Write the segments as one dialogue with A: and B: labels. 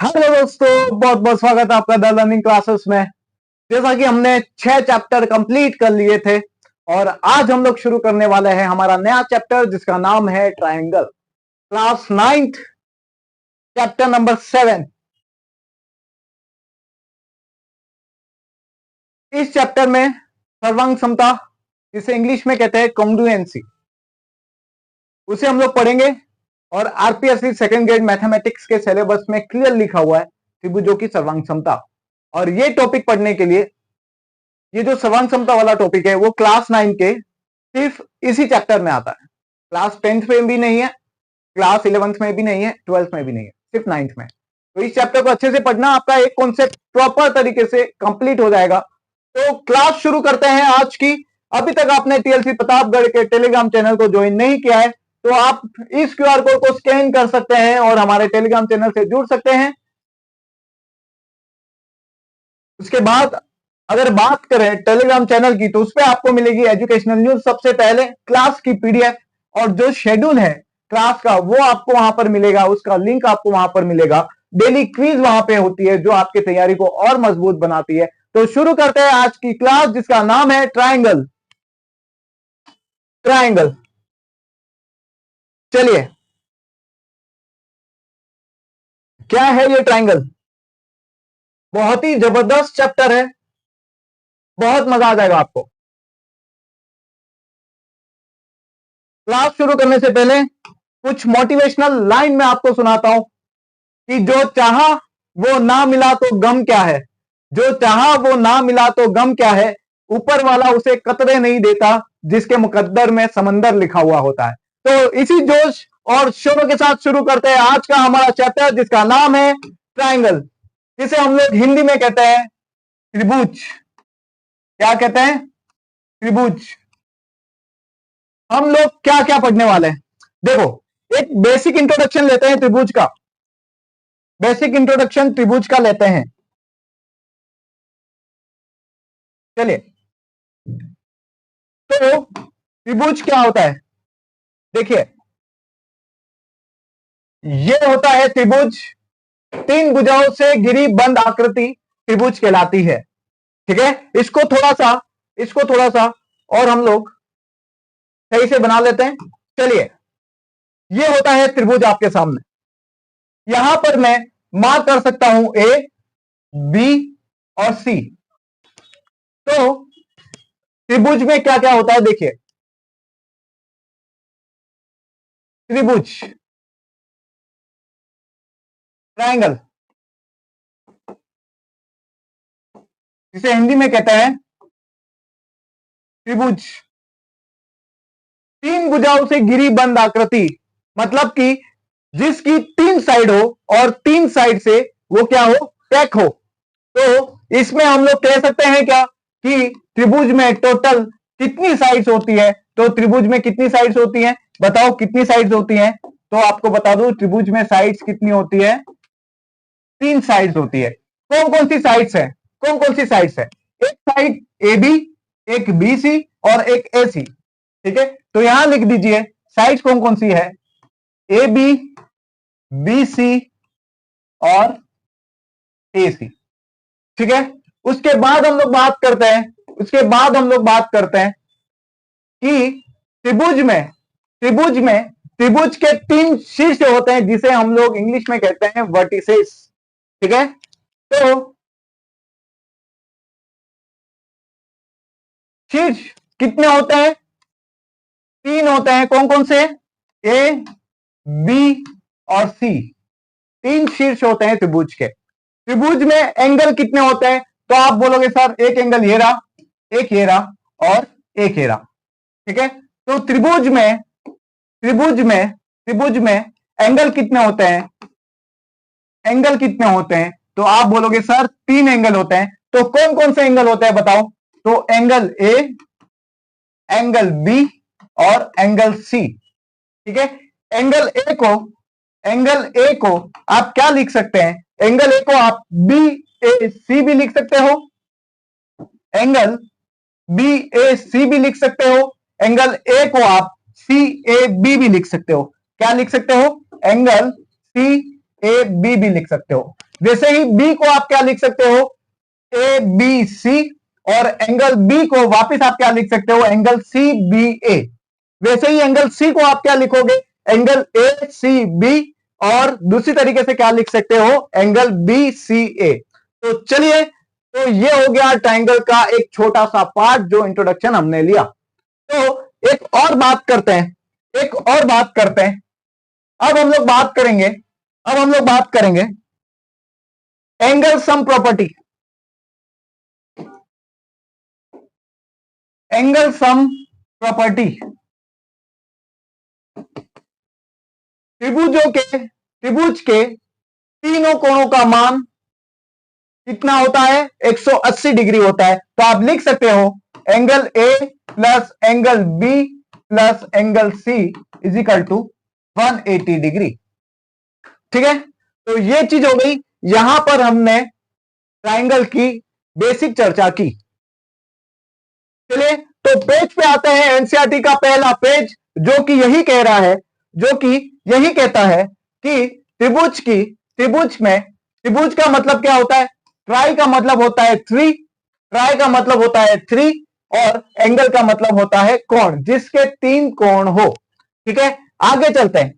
A: Hello दोस्तों, बहुत बहुत स्वागत है आपका द लर्निंग क्लासेस में। जैसा कि हमने 6 चैप्टर कंप्लीट कर लिए थे और आज हम लोग शुरू करने वाले हैं हमारा नया चैप्टर जिसका नाम है triangle. Class 9th chapter number 7। इस चैप्टर में सर्वांग समता, जिसे इंग्लिश में कहते हैं कॉन्ग्रुएंसी, उसे हम लोग पढ़ेंगे। और आरपीएससी सेकेंड ग्रेड मैथमेटिक्स के सिलेबस में क्लियर लिखा हुआ है त्रिभुजों की सर्वांग समता। और ये टॉपिक पढ़ने के लिए, ये जो सर्वांग समता वाला टॉपिक है वो क्लास 9 के सिर्फ इसी चैप्टर में आता है। क्लास 10th में भी नहीं है, क्लास 11th में भी नहीं है, 12th में भी नहीं है, सिर्फ 9th में। तो इस चैप्टर को अच्छे से पढ़ना, आपका एक कॉन्सेप्ट प्रॉपर तरीके से कंप्लीट हो जाएगा। तो क्लास शुरू करते हैं आज की। अभी तक आपने टीएलसी प्रतापगढ़ के टेलीग्राम चैनल को ज्वाइन नहीं किया है तो आप इस क्यूआर कोड को स्कैन कर सकते हैं और हमारे टेलीग्राम चैनल से जुड़ सकते हैं। उसके बाद अगर बात करें टेलीग्राम चैनल की, तो उस पर आपको मिलेगी एजुकेशनल न्यूज सबसे पहले, क्लास की पीडीएफ और जो शेड्यूल है क्लास का वो आपको वहां पर मिलेगा, उसका लिंक आपको वहां पर मिलेगा। डेली क्विज वहां पे होती है जो आपकी तैयारी को और मजबूत बनाती है। तो शुरू करते हैं आज की क्लास जिसका नाम है ट्रायंगल। ट्रायंगल, चलिए क्या है ये ट्रायंगल। बहुत ही जबरदस्त चैप्टर है, बहुत मजा आ जाएगा आपको। क्लास शुरू करने से पहले कुछ मोटिवेशनल लाइन में आपको सुनाता हूं कि जो चाहा वो ना मिला तो गम क्या है, जो चाहा वो ना मिला तो गम क्या है, ऊपर वाला उसे कतरे नहीं देता जिसके मुकद्दर में समंदर लिखा हुआ होता है। तो इसी जोश और शोर के साथ शुरू करते हैं आज का हमारा चैप्टर जिसका नाम है ट्रायंगल, जिसे हम लोग हिंदी में कहते हैं त्रिभुज। क्या कहते हैं? त्रिभुज। हम लोग क्या क्या पढ़ने वाले हैं, देखो एक बेसिक इंट्रोडक्शन लेते हैं त्रिभुज का। बेसिक इंट्रोडक्शन त्रिभुज का लेते हैं। चलिए, तो त्रिभुज क्या होता है, देखिए ये होता है त्रिभुज, 3 भुजाओं से घिरी बंद आकृति त्रिभुज कहलाती है। ठीक है, इसको थोड़ा सा और हम लोग सही से बना लेते हैं। चलिए, ये होता है त्रिभुज आपके सामने। यहां पर मैं मार्क कर सकता हूं ए, बी और सी। तो त्रिभुज में क्या क्या होता है, देखिए त्रिभुज, ट्रायंगल, जिसे हिंदी में कहते हैं त्रिभुज, 3 भुजाओं से घिरी बंद आकृति, मतलब कि जिसकी 3 साइड हो और 3 साइड से वो क्या हो, पैक हो। तो इसमें हम लोग कह सकते हैं क्या कि त्रिभुज में टोटल कितनी साइड्स होती है। तो त्रिभुज में कितनी साइड्स होती हैं, बताओ कितनी साइड्स होती हैं। तो आपको बता दूं त्रिभुज में साइड्स कितनी होती है, 3 साइड्स होती है। कौन कौन सी साइड्स है, कौन कौन सी साइड्स है, एक साइड ए बी, एक बी सी और एक ए सी। ठीक है, तो यहां लिख दीजिए साइड्स कौन कौन सी है, ए बी, बी सी और ए सी। ठीक है, उसके बाद हम लोग बात करते हैं, कि त्रिभुज के 3 शीर्ष होते हैं जिसे हम लोग इंग्लिश में कहते हैं वर्टिसेस। ठीक है, तो शीर्ष कितने होते हैं, 3 होते हैं। कौन कौन से, ए बी और सी, 3 शीर्ष होते हैं त्रिभुज के। त्रिभुज में एंगल कितने होते हैं, तो आप बोलोगे सर एक एंगल ये रहा, एक ये रहा और एक ये रहा। ठीक है, तो त्रिभुज में एंगल कितने होते हैं, तो आप बोलोगे सर 3 एंगल होते हैं। तो कौन कौन से एंगल होते हैं बताओ, तो एंगल ए, एंगल बी और एंगल सी। ठीक है, एंगल ए को आप क्या लिख सकते हैं, एंगल ए को आप बी ए सी भी लिख सकते हो, एंगल बी ए सी भी लिख सकते हो, एंगल ए को आप सी ए बी भी लिख सकते हो। क्या लिख सकते हो, एंगल सी ए बी भी लिख सकते हो। वैसे ही बी को आप क्या लिख सकते हो, ए बी सी, और एंगल बी को वापस आप क्या लिख सकते हो, एंगल सी बी ए। वैसे ही एंगल सी को आप क्या लिखोगे, एंगल ए सी बी, और दूसरी तरीके से क्या लिख सकते हो, एंगल बी सी ए। तो चलिए, तो ये हो गया ट्राइंगल का एक छोटा सा पार्ट जो इंट्रोडक्शन हमने लिया। तो एक और बात करते हैं, एक और बात करते हैं। अब हम लोग बात करेंगे, अब हम लोग बात करेंगे angle sum property. Angle sum property, त्रिभुज के तीनों कोणों का मान कितना होता है, 180 डिग्री होता है। तो आप लिख सकते हो angle A plus angle B plus angle C is equal to 180 degree. ठीक है, तो ये चीज हो गई। यहां पर हमने ट्राइंगल की बेसिक चर्चा की। चलिए, तो पेज पे आते हैं, एनसीईआरटी का पहला पेज, जो कि यही कह रहा है, जो कि यही कहता है कि त्रिभुज का मतलब क्या होता है, ट्राई का मतलब होता है थ्री, ट्राई का मतलब होता है थ्री, और एंगल का मतलब होता है कोण, जिसके तीन कोण हो। ठीक है, आगे चलते हैं।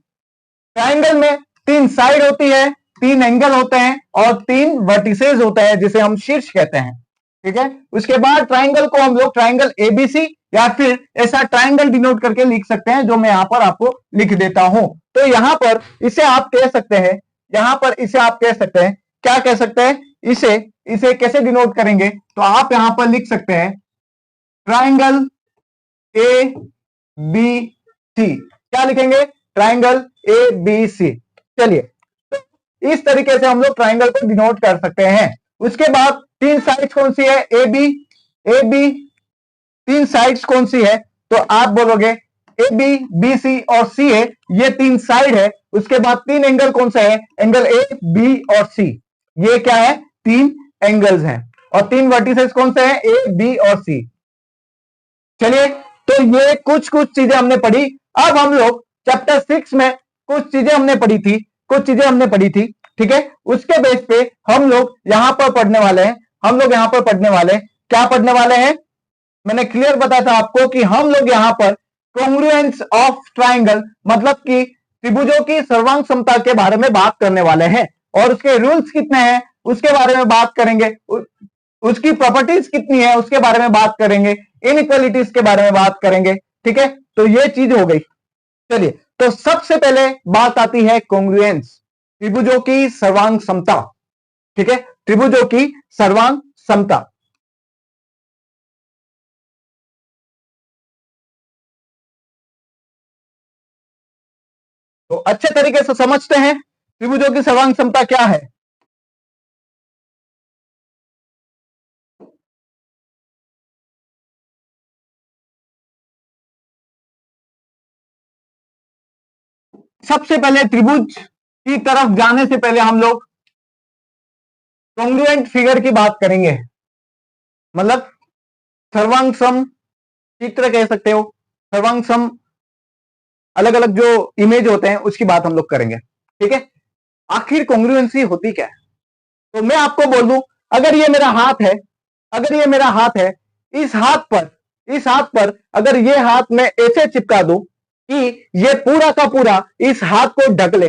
A: ट्राइंगल में तीन साइड होती है, तीन एंगल होते हैं, और तीन वर्टिसेस होते हैं, जिसे हम शीर्ष कहते हैं। ठीक है, उसके बाद ट्राइंगल को हम लोग ट्राइंगल एबीसी या फिर ऐसा ट्राइंगल डिनोट करके लिख सकते हैं, जो मैं यहां पर आपको लिख देता हूं। तो यहां पर इसे आप कह सकते हैं, यहां पर इसे आप कह सकते हैं, क्या कह सकते हैं, इसे कैसे डिनोट करेंगे, तो आप यहां पर लिख सकते हैं ट्राइंगल ए बी सी। क्या लिखेंगे, ट्राइंगल ए बी सी। चलिए, तो इस तरीके से हम लोग ट्राइंगल को डिनोट कर सकते हैं। उसके बाद तीन साइड्स कौन सी है, ए बी, तीन साइड्स कौन सी है, तो आप बोलोगे ए बी, बी सी और सी है, ये तीन साइड है। उसके बाद तीन एंगल कौन सा है, एंगल ए बी और सी, ये क्या है, तीन एंगल्स हैं। और तीन वर्टिसेस कौन से हैं, ए बी और सी। चलिए, तो ये कुछ चीजें हमने पढ़ी। अब हम लोग चैप्टर 6 में कुछ चीजें हमने पढ़ी थी, ठीक है। उसके बेस पे हम लोग यहां पर पढ़ने वाले हैं, क्या पढ़ने वाले हैं, मैंने क्लियर बताया था आपको कि हम लोग यहां पर कॉन्ग्रुएंस ऑफ ट्राइंगल, मतलब कि त्रिभुजों की सर्वांग समता के बारे में बात करने वाले हैं, और उसके रूल्स कितने हैं उसके बारे में बात करेंगे, उसकी प्रॉपर्टीज कितनी है उसके बारे में बात करेंगे, इनइक्वालिटीज के बारे में बात करेंगे। ठीक है, तो ये चीज हो गई। चलिए, तो सबसे पहले बात आती है कॉन्ग्रुएंस, त्रिभुजों की सर्वांग समता। ठीक है, त्रिभुजों की सर्वांग समता। तो अच्छे तरीके से समझते हैं त्रिभुजों की सर्वांग समता क्या है। सबसे पहले त्रिभुज की तरफ जाने से पहले हम लोग कॉन्ग्रुएंट फिगर की बात करेंगे, मतलब सर्वांग सम चित्र कह सकते हो, सर्वांग सम अलग अलग जो इमेज होते हैं उसकी बात हम लोग करेंगे। ठीक है, आखिर कॉन्ग्रुएंसी होती क्या है, तो मैं आपको बोल दूं, अगर ये मेरा हाथ है, इस हाथ पर अगर ये हाथ में ऐसे चिपका दूं कि ये पूरा का पूरा इस हाथ को ढक ले,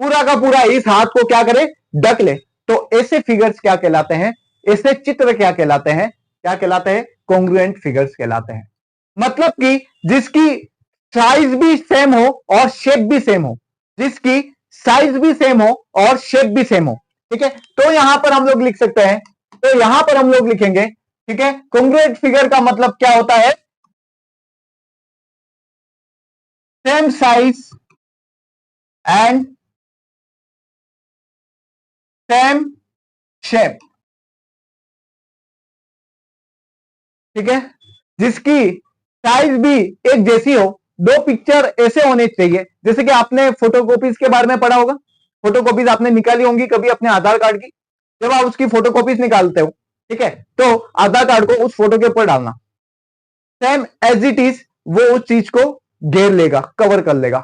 A: पूरा का पूरा इस हाथ को क्या करे, ढक ले, तो ऐसे फिगर्स क्या कहलाते हैं, ऐसे चित्र क्या कहलाते हैं, कॉन्ग्रुएंट फिगर्स कहलाते हैं। मतलब कि जिसकी साइज भी सेम हो और शेप भी सेम हो, जिसकी साइज भी सेम हो और शेप भी सेम हो। ठीक है, तो यहां पर हम लोग लिख सकते हैं, तो यहां पर हम लोग लिखेंगे, ठीक है, कॉन्ग्रुएंट फिगर का मतलब क्या होता है, same size and same shape. ठीक है, जिसकी साइज भी एक जैसी हो, दो पिक्चर ऐसे होने चाहिए, जैसे कि आपने फोटोकॉपीज के बारे में पढ़ा होगा, फोटोकॉपीज आपने निकाली होंगी कभी अपने आधार कार्ड की, जब आप उसकी फोटोकॉपीज निकालते हो, ठीक है, तो आधार कार्ड को उस फोटो के ऊपर डालना, सेम एज इट इज वो उस चीज को घेर लेगा, कवर कर लेगा।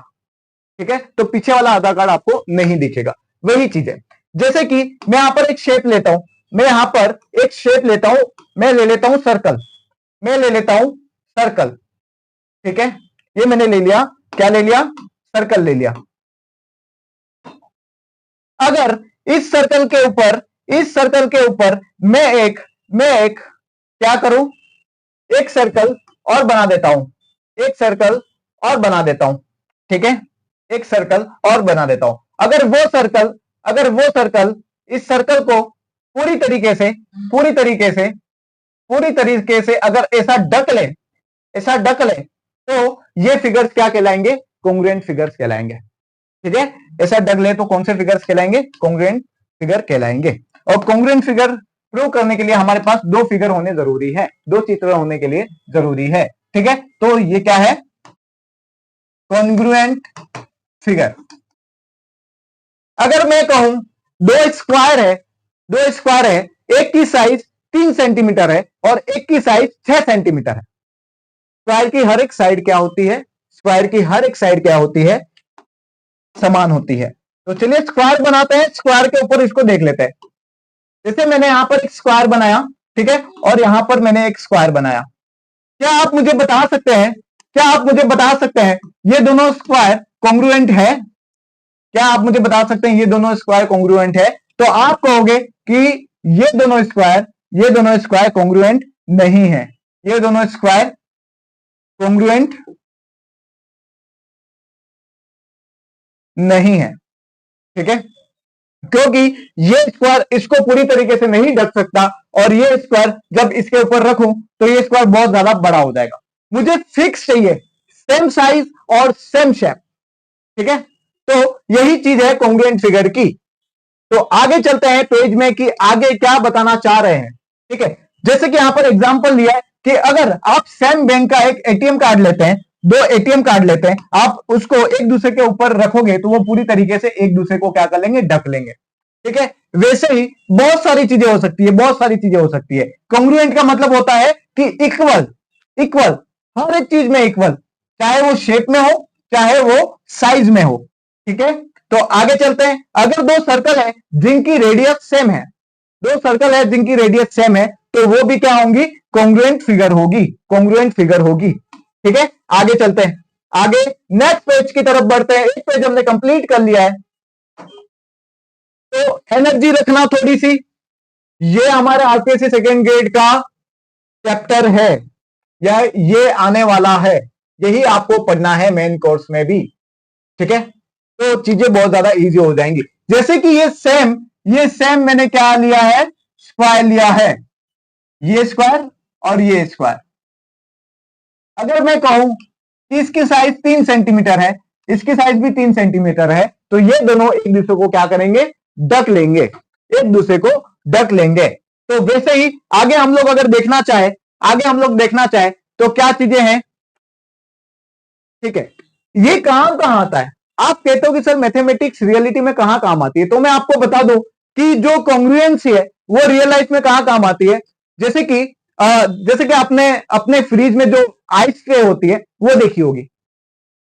A: ठीक है, तो पीछे वाला आधार कार्ड आपको नहीं दिखेगा, वही चीज है। जैसे कि मैं यहां पर एक शेप लेता हूं, मैं यहां पर एक शेप लेता हूं, मैं ले लेता हूं सर्कल, मैं ले लेता हूं सर्कल, ठीक है, ये मैंने ले लिया, क्या ले लिया, सर्कल ले लिया। अगर इस सर्कल के ऊपर, इस सर्कल के ऊपर मैं एक क्या करूं, एक सर्कल और बना देता हूं, एक सर्कल और बना देता हूं, ठीक है, एक सर्कल और बना देता हूं। अगर वो सर्कल, अगर वो सर्कल इस सर्कल को पूरी तरीके से, पूरी तरीके से, पूरी तरीके से अगर ऐसा ढक ले, ऐसा ढक ले, तो ये फिगर्स क्या कहलाएंगे, कॉन्ग्रुएंट फिगर्स कहलाएंगे, ठीक है। ऐसा ढक ले तो कौन से फिगर्स कहलाएंगे, कॉन्ग्रुएंट फिगर कहलाएंगे। और कॉन्ग्रुएंट फिगर प्रूव करने के लिए हमारे पास दो फिगर होने जरूरी है, दो चित्र होने के लिए जरूरी है, ठीक है। तो ये क्या है, कॉन्ग्रुएंट फिगर। अगर मैं कहूं दो स्क्वायर है, दो स्क्वायर है, एक की साइज 3 सेंटीमीटर है और एक की साइज 6 सेंटीमीटर है। स्क्वायर की हर एक साइड क्या होती है, स्क्वायर की हर एक साइड क्या होती है, समान होती है। तो चलिए स्क्वायर बनाते हैं, स्क्वायर के ऊपर इसको देख लेते हैं। जैसे मैंने यहां पर एक स्क्वायर बनाया, ठीक है, और यहां पर मैंने एक स्क्वायर बनाया। क्या आप मुझे बता सकते हैं, क्या आप मुझे बता सकते हैं ये दोनों स्क्वायर कॉन्ग्रुएंट है, क्या आप मुझे बता सकते हैं ये दोनों स्क्वायर कॉन्ग्रुएंट है। तो आप कहोगे कि ये दोनों स्क्वायर, ये दोनों स्क्वायर कॉन्ग्रुएंट नहीं है, ये दोनों स्क्वायर कॉन्ग्रुएंट नहीं है, ठीक है, क्योंकि ये स्क्वायर इसको पूरी तरीके से नहीं ढक सकता और ये स्क्वायर जब इसके ऊपर रखूं तो ये स्क्वायर बहुत ज्यादा बड़ा हो जाएगा। मुझे फिक्स चाहिए, सेम साइज और सेम शेप, ठीक है। तो यही चीज है कॉन्ग्रुएंट फिगर की। तो आगे चलते हैं पेज में कि आगे क्या बताना चाह रहे हैं, ठीक है। जैसे कि यहां पर एग्जांपल लिया है कि अगर आप सेम बैंक का एक एटीएम कार्ड लेते हैं, दो एटीएम कार्ड लेते हैं, आप उसको एक दूसरे के ऊपर रखोगे तो वो पूरी तरीके से एक दूसरे को क्या कर लेंगे, ढक लेंगे, ठीक है। वैसे ही बहुत सारी चीजें हो सकती है, बहुत सारी चीजें हो सकती है। कॉन्ग्रुएंट का मतलब होता है कि इक्वल, इक्वल, हर एक चीज में इक्वल, चाहे वो शेप में हो चाहे वो साइज में हो, ठीक है। तो आगे चलते हैं। अगर दो सर्कल है जिनकी रेडियस सेम है, दो सर्कल है जिनकी रेडियस सेम है, तो वो भी क्या होंगी, कॉन्ग्रुएंट फिगर होगी, कॉन्ग्रुएंट फिगर होगी, ठीक है। आगे चलते हैं, आगे नेक्स्ट पेज की तरफ बढ़ते हैं। एक पेज हमने कंप्लीट कर लिया है, तो एनर्जी रखना थोड़ी सी, ये हमारे आरपीएससी सेकेंड ग्रेड का चैप्टर है, या ये आने वाला है, यही आपको पढ़ना है मेन कोर्स में भी, ठीक है। तो चीजें बहुत ज्यादा इजी हो जाएंगी। जैसे कि ये सेम मैंने क्या लिया है, स्क्वायर लिया है, ये स्क्वायर और ये स्क्वायर। अगर मैं कहूं कि इसकी साइज 3 सेंटीमीटर है, इसकी साइज भी 3 सेंटीमीटर है, तो ये दोनों एक दूसरे को क्या करेंगे, ढक लेंगे, एक दूसरे को ढक लेंगे। तो वैसे ही आगे हम लोग अगर देखना चाहे, आगे हम लोग देखना चाहे तो क्या चीजें हैं, ठीक है। ये कहां कहां आता है, आप कहते हो कि सर मैथमेटिक्स रियलिटी में कहां काम आती है, तो मैं आपको बता दूं कि जो कॉन्ग्रुएंसी है वो रियल लाइफ में कहां काम आती है। जैसे कि आपने अपने फ्रिज में जो आइस ट्रे होती है वो देखी होगी।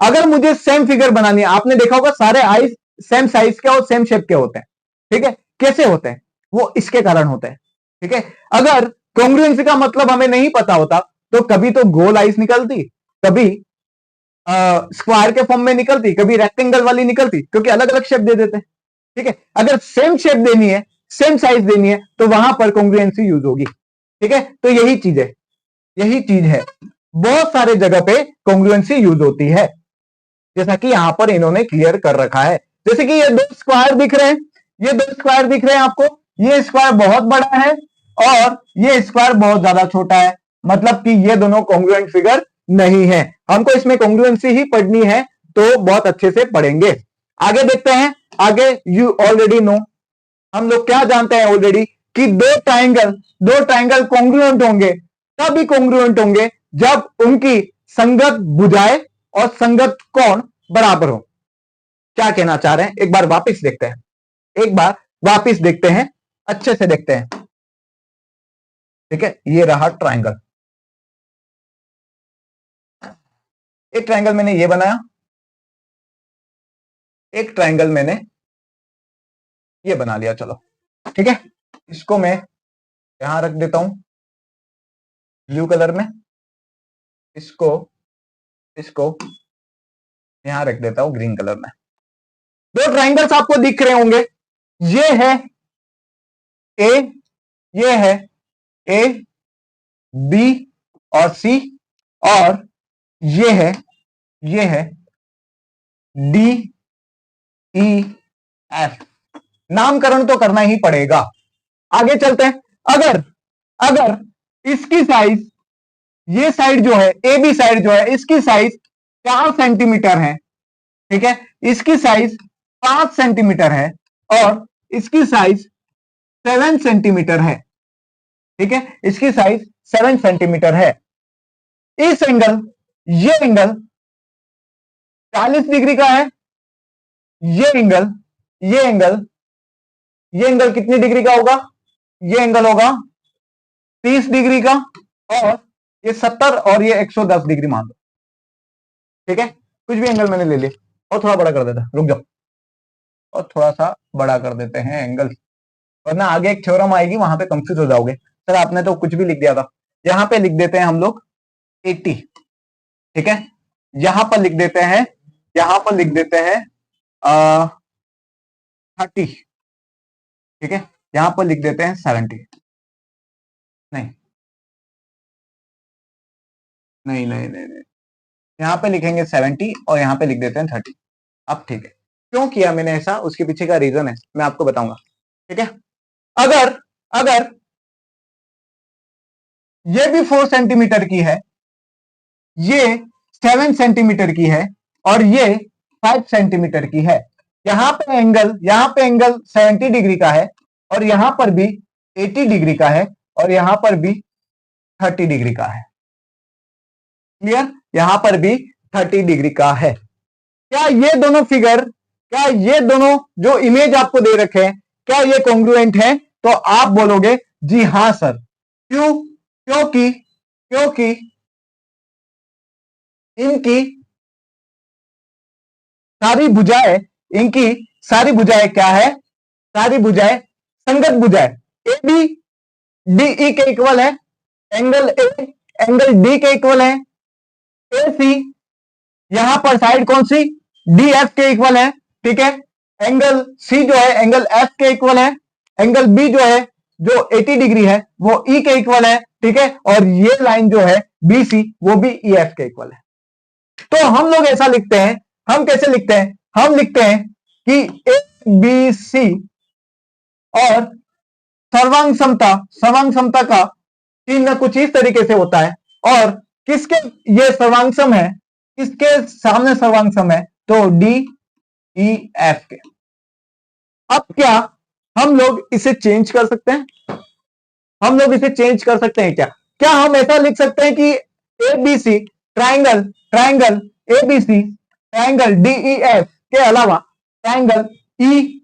A: अगर मुझे सेम फिगर बनानी है, आपने देखा होगा सारे आइस सेम साइज के और सेम शेप के होते हैं, ठीक है। कैसे होते हैं, वो इसके कारण होते हैं, ठीक है। अगर कॉन्ग्रुएंसी का मतलब हमें नहीं पता होता तो कभी तो गोल आइस निकलती, कभी स्क्वायर के फॉर्म में निकलती, कभी रेक्टेंगल वाली निकलती, क्योंकि अलग अलग शेप दे देते हैं, ठीक है। अगर सेम शेप देनी है, सेम साइज देनी है, तो वहां पर कॉन्ग्रुएंसी यूज होगी, ठीक है। तो यही चीज है, यही चीज है, बहुत सारे जगह पे कॉन्ग्रुएंसी यूज होती है, जैसा कि यहां पर इन्होंने क्लियर कर रखा है। जैसे कि ये दो स्क्वायर दिख रहे हैं, ये दो स्क्वायर दिख रहे हैं आपको, ये स्क्वायर बहुत बड़ा है और ये स्क्वायर बहुत ज्यादा छोटा है, मतलब कि ये दोनों कॉन्ग्रुएंट फिगर नहीं है। हमको इसमें कॉन्ग्रुएंसी ही पढ़नी है, तो बहुत अच्छे से पढ़ेंगे। आगे देखते हैं, आगे यू ऑलरेडी नो, हम लोग क्या जानते हैं ऑलरेडी कि दो ट्राइंगल कॉन्ग्रुएंट होंगे, तभी कॉन्ग्रुएंट होंगे जब उनकी संगत भुजाएं और संगत कोण बराबर हो। क्या कहना चाह रहे हैं, एक बार वापस देखते हैं, एक बार वापस देखते हैं, अच्छे से देखते हैं, ठीक है। ये रहा ट्राइंगल, एक ट्राइंगल मैंने ये बनाया, एक ट्राइंगल मैंने ये बना लिया, चलो ठीक है। इसको मैं यहां रख देता हूं ब्लू कलर में, इसको इसको यहां रख देता हूं ग्रीन कलर में। दो ट्राइंगल्स आपको दिख रहे होंगे, ये है ए, ये है ए बी और सी, और ये है डी ई एफ। नामकरण तो करना ही पड़ेगा। आगे चलते हैं। अगर अगर इसकी साइज, ये साइड जो है ए बी साइड जो है, इसकी साइज 4 सेंटीमीटर है, ठीक है, इसकी साइज 5 सेंटीमीटर है और इसकी साइज 7 सेंटीमीटर है, ठीक है, इसकी साइज 7 सेंटीमीटर है। इस एंगल, ये एंगल 40 डिग्री का है, ये एंगल कितनी डिग्री का होगा? ये एंगल होगा 30 डिग्री का, और ये 70 और ये 110 डिग्री मान लो, ठीक है। कुछ भी एंगल मैंने ले लिया, और थोड़ा बड़ा कर देता, रुक जाओ, और थोड़ा सा बड़ा कर देते हैं एंगल, वरना आगे एक थ्योरम आएगी, वहां पे कंफ्यूज हो जाओगे। सर आपने तो कुछ भी लिख दिया था। यहां पे लिख देते हैं हम लोग 80, ठीक है। यहां पर लिख देते हैं 30, ठीक है। यहां पर लिख देते हैं 70, नहीं, यहां पे लिखेंगे 70 और यहां पे लिख देते हैं 30। अब ठीक है, क्यों किया मैंने ऐसा, उसके पीछे का रीजन है, मैं आपको बताऊंगा, ठीक है। अगर ये भी 4 सेंटीमीटर की है, ये 7 सेंटीमीटर की है, और ये 5 सेंटीमीटर की है। यहां पे एंगल 70 डिग्री का है, और यहां पर भी 80 डिग्री का है, और यहां पर भी 30 डिग्री का है। क्लियर? यहां पर भी 30 डिग्री का है। क्या ये दोनों फिगर, क्या ये दोनों जो इमेज आपको दे रखे हैं, क्या ये कॉन्ग्रुएंट है? तो आप बोलोगे जी हां सर। क्यों? क्योंकि इनकी सारी भुजाएं क्या है? सारी भुजाएं संगत भुजाएं ए बी डी ई के इक्वल है, एंगल ए एंगल डी के इक्वल है, ए सी यहां पर साइड कौन सी? डी एफ के इक्वल है, ठीक है। एंगल सी जो है एंगल एफ के इक्वल है, एंगल बी जो है जो 80 डिग्री है वो ई के इक्वल है, ठीक है। और ये लाइन जो है बी सी वो भी ई एफ के इक्वल है। तो हम लोग ऐसा लिखते हैं, हम कैसे लिखते हैं? हम लिखते हैं कि ए बी सी और सर्वांग समता का चिन्ह कुछ इस तरीके से होता है, और किसके ये सर्वांग सम है, किसके सामने सर्वांग सम है? तो डी ई एफ के। अब क्या हम लोग इसे चेंज कर सकते हैं? हम लोग इसे चेंज कर सकते हैं क्या? क्या हम ऐसा लिख सकते हैं कि A B C triangle A B C triangle D E F के अलावा ट्राइंगल ई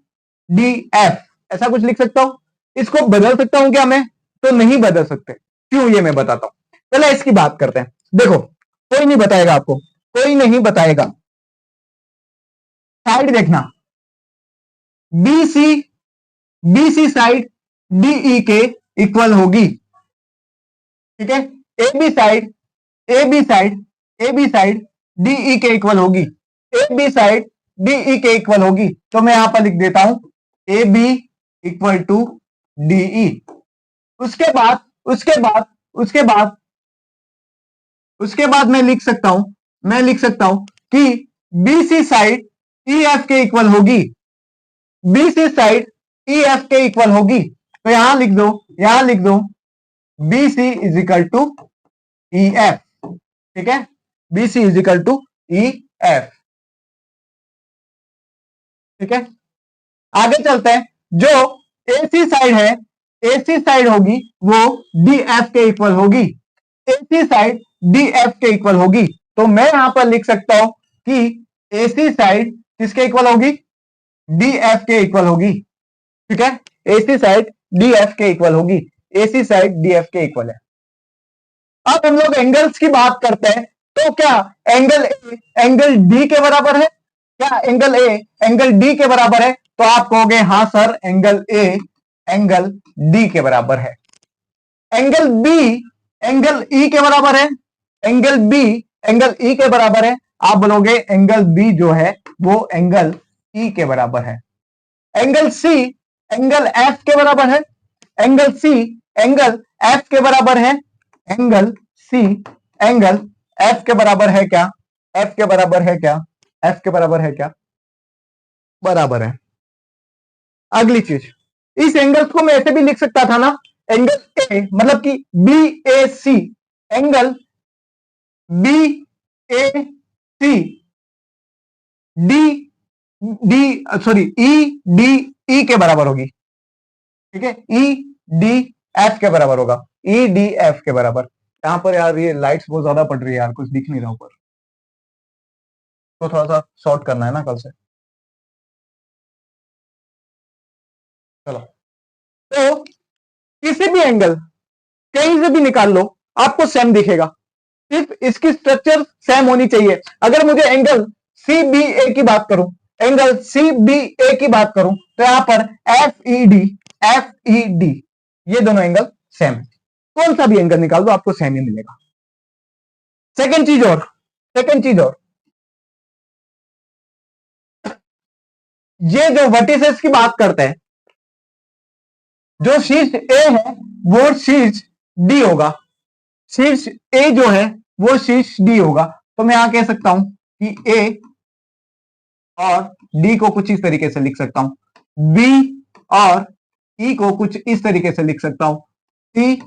A: डी एफ, ऐसा कुछ लिख सकता हूं? इसको बदल सकता हूं क्या मैं? तो नहीं बदल सकते। क्यों? ये मैं बताता हूं। पहले इसकी बात करते हैं। देखो, कोई नहीं बताएगा आपको, कोई नहीं बताएगा। साइड देखना, बीसी साइड डीई के इक्वल होगी, ठीक है। ए बी साइड डीई के इक्वल होगी, ए बी साइड डीई के इक्वल होगी। तो मैं यहां पर लिख देता हूं A B equal to DE. उसके बाद मैं लिख सकता हूं कि बीसी साइड ई एफ के इक्वल होगी, बीसी साइड ई एफ के इक्वल होगी। तो यहां लिख दो BC is equal to E F, ठीक है। BC is equal to E F, ठीक है। आगे चलते हैं। जो एसी साइड है, एसी साइड होगी वो डी एफ के इक्वल होगी, एसी साइड डी एफ के इक्वल होगी। तो मैं यहां पर लिख सकता हूं कि एसी साइड किसके इक्वल होगी? डी एफ के इक्वल होगी, ठीक है। एसी साइड डी एफ के इक्वल होगी, एसी साइड डी एफ के इक्वल है। अब हम लोग एंगल्स की बात करते हैं, तो क्या एंगल डी के बराबर है? क्या एंगल ए एंगल डी के बराबर है? तो आप कहोगे हाँ sir, angle A angle D के बराबर है। एंगल बी एंगल ई के बराबर है। एंगल बी एंगल ई के बराबर है। आप बोलोगे एंगल बी जो है वो एंगल ई के बराबर है। एंगल सी एंगल एफ के बराबर है। एंगल सी एंगल एफ के बराबर है। एंगल सी एंगल एफ के बराबर है क्या? एफ के बराबर है क्या? एफ के बराबर है क्या? बराबर है। अगली चीज, इस एंगल्स को मैं ऐसे भी लिख सकता था ना, एंगल ए मतलब कि B A C, angle B A C D D sorry E D E के बराबर होगी। ठीक है, ई डी एफ के बराबर होगा। ई डी एफ के बराबर। यहां पर यार ये लाइट्स बहुत ज्यादा पड़ रही है यार, कुछ दिख नहीं रहा ऊपर, तो थोड़ा सा शॉर्ट करना है ना कल से। चलो, तो किसी भी एंगल कहीं से भी निकाल लो, आपको सेम दिखेगा। सिर्फ इसकी स्ट्रक्चर सेम होनी चाहिए। अगर मुझे एंगल सी बी ए की बात करूं, एंगल सी बी ए की बात करूं, तो यहां पर एफ ई डी ये दोनों एंगल सेम है। कौन सा भी एंगल निकाल दो आपको सेम ही मिलेगा। सेकंड चीज और ये जो वर्टिसेस की बात करते हैं, जो शीर्ष ए है वो शीर्ष डी होगा। शीर्ष ए जो है वो शीर्ष डी होगा। तो मैं यहां कह सकता हूं कि ए और डी को कुछ इस तरीके से लिख सकता हूं। बी और ई को कुछ इस तरीके से लिख सकता हूं। सी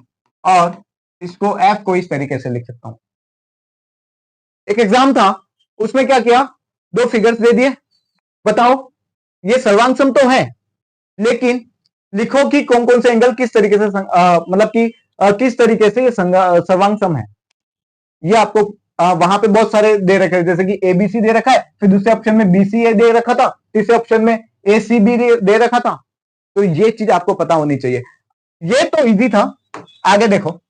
A: और इसको एफ को इस तरीके से लिख सकता हूं। एक एग्जाम था, उसमें क्या किया, दो फिगर्स दे दिए, बताओ ये सर्वांग तो है, लेकिन लिखो कि कौन कौन से एंगल किस तरीके से मतलब कि किस तरीके से ये सर्वांग है। ये आपको वहां पे बहुत सारे दे रखे हैं, जैसे कि एबीसी दे रखा है, फिर दूसरे ऑप्शन में बीसीए दे रखा था, तीसरे ऑप्शन में एसीबी दे रखा था। तो ये चीज आपको पता होनी चाहिए। ये तो इजी था। आगे देखो,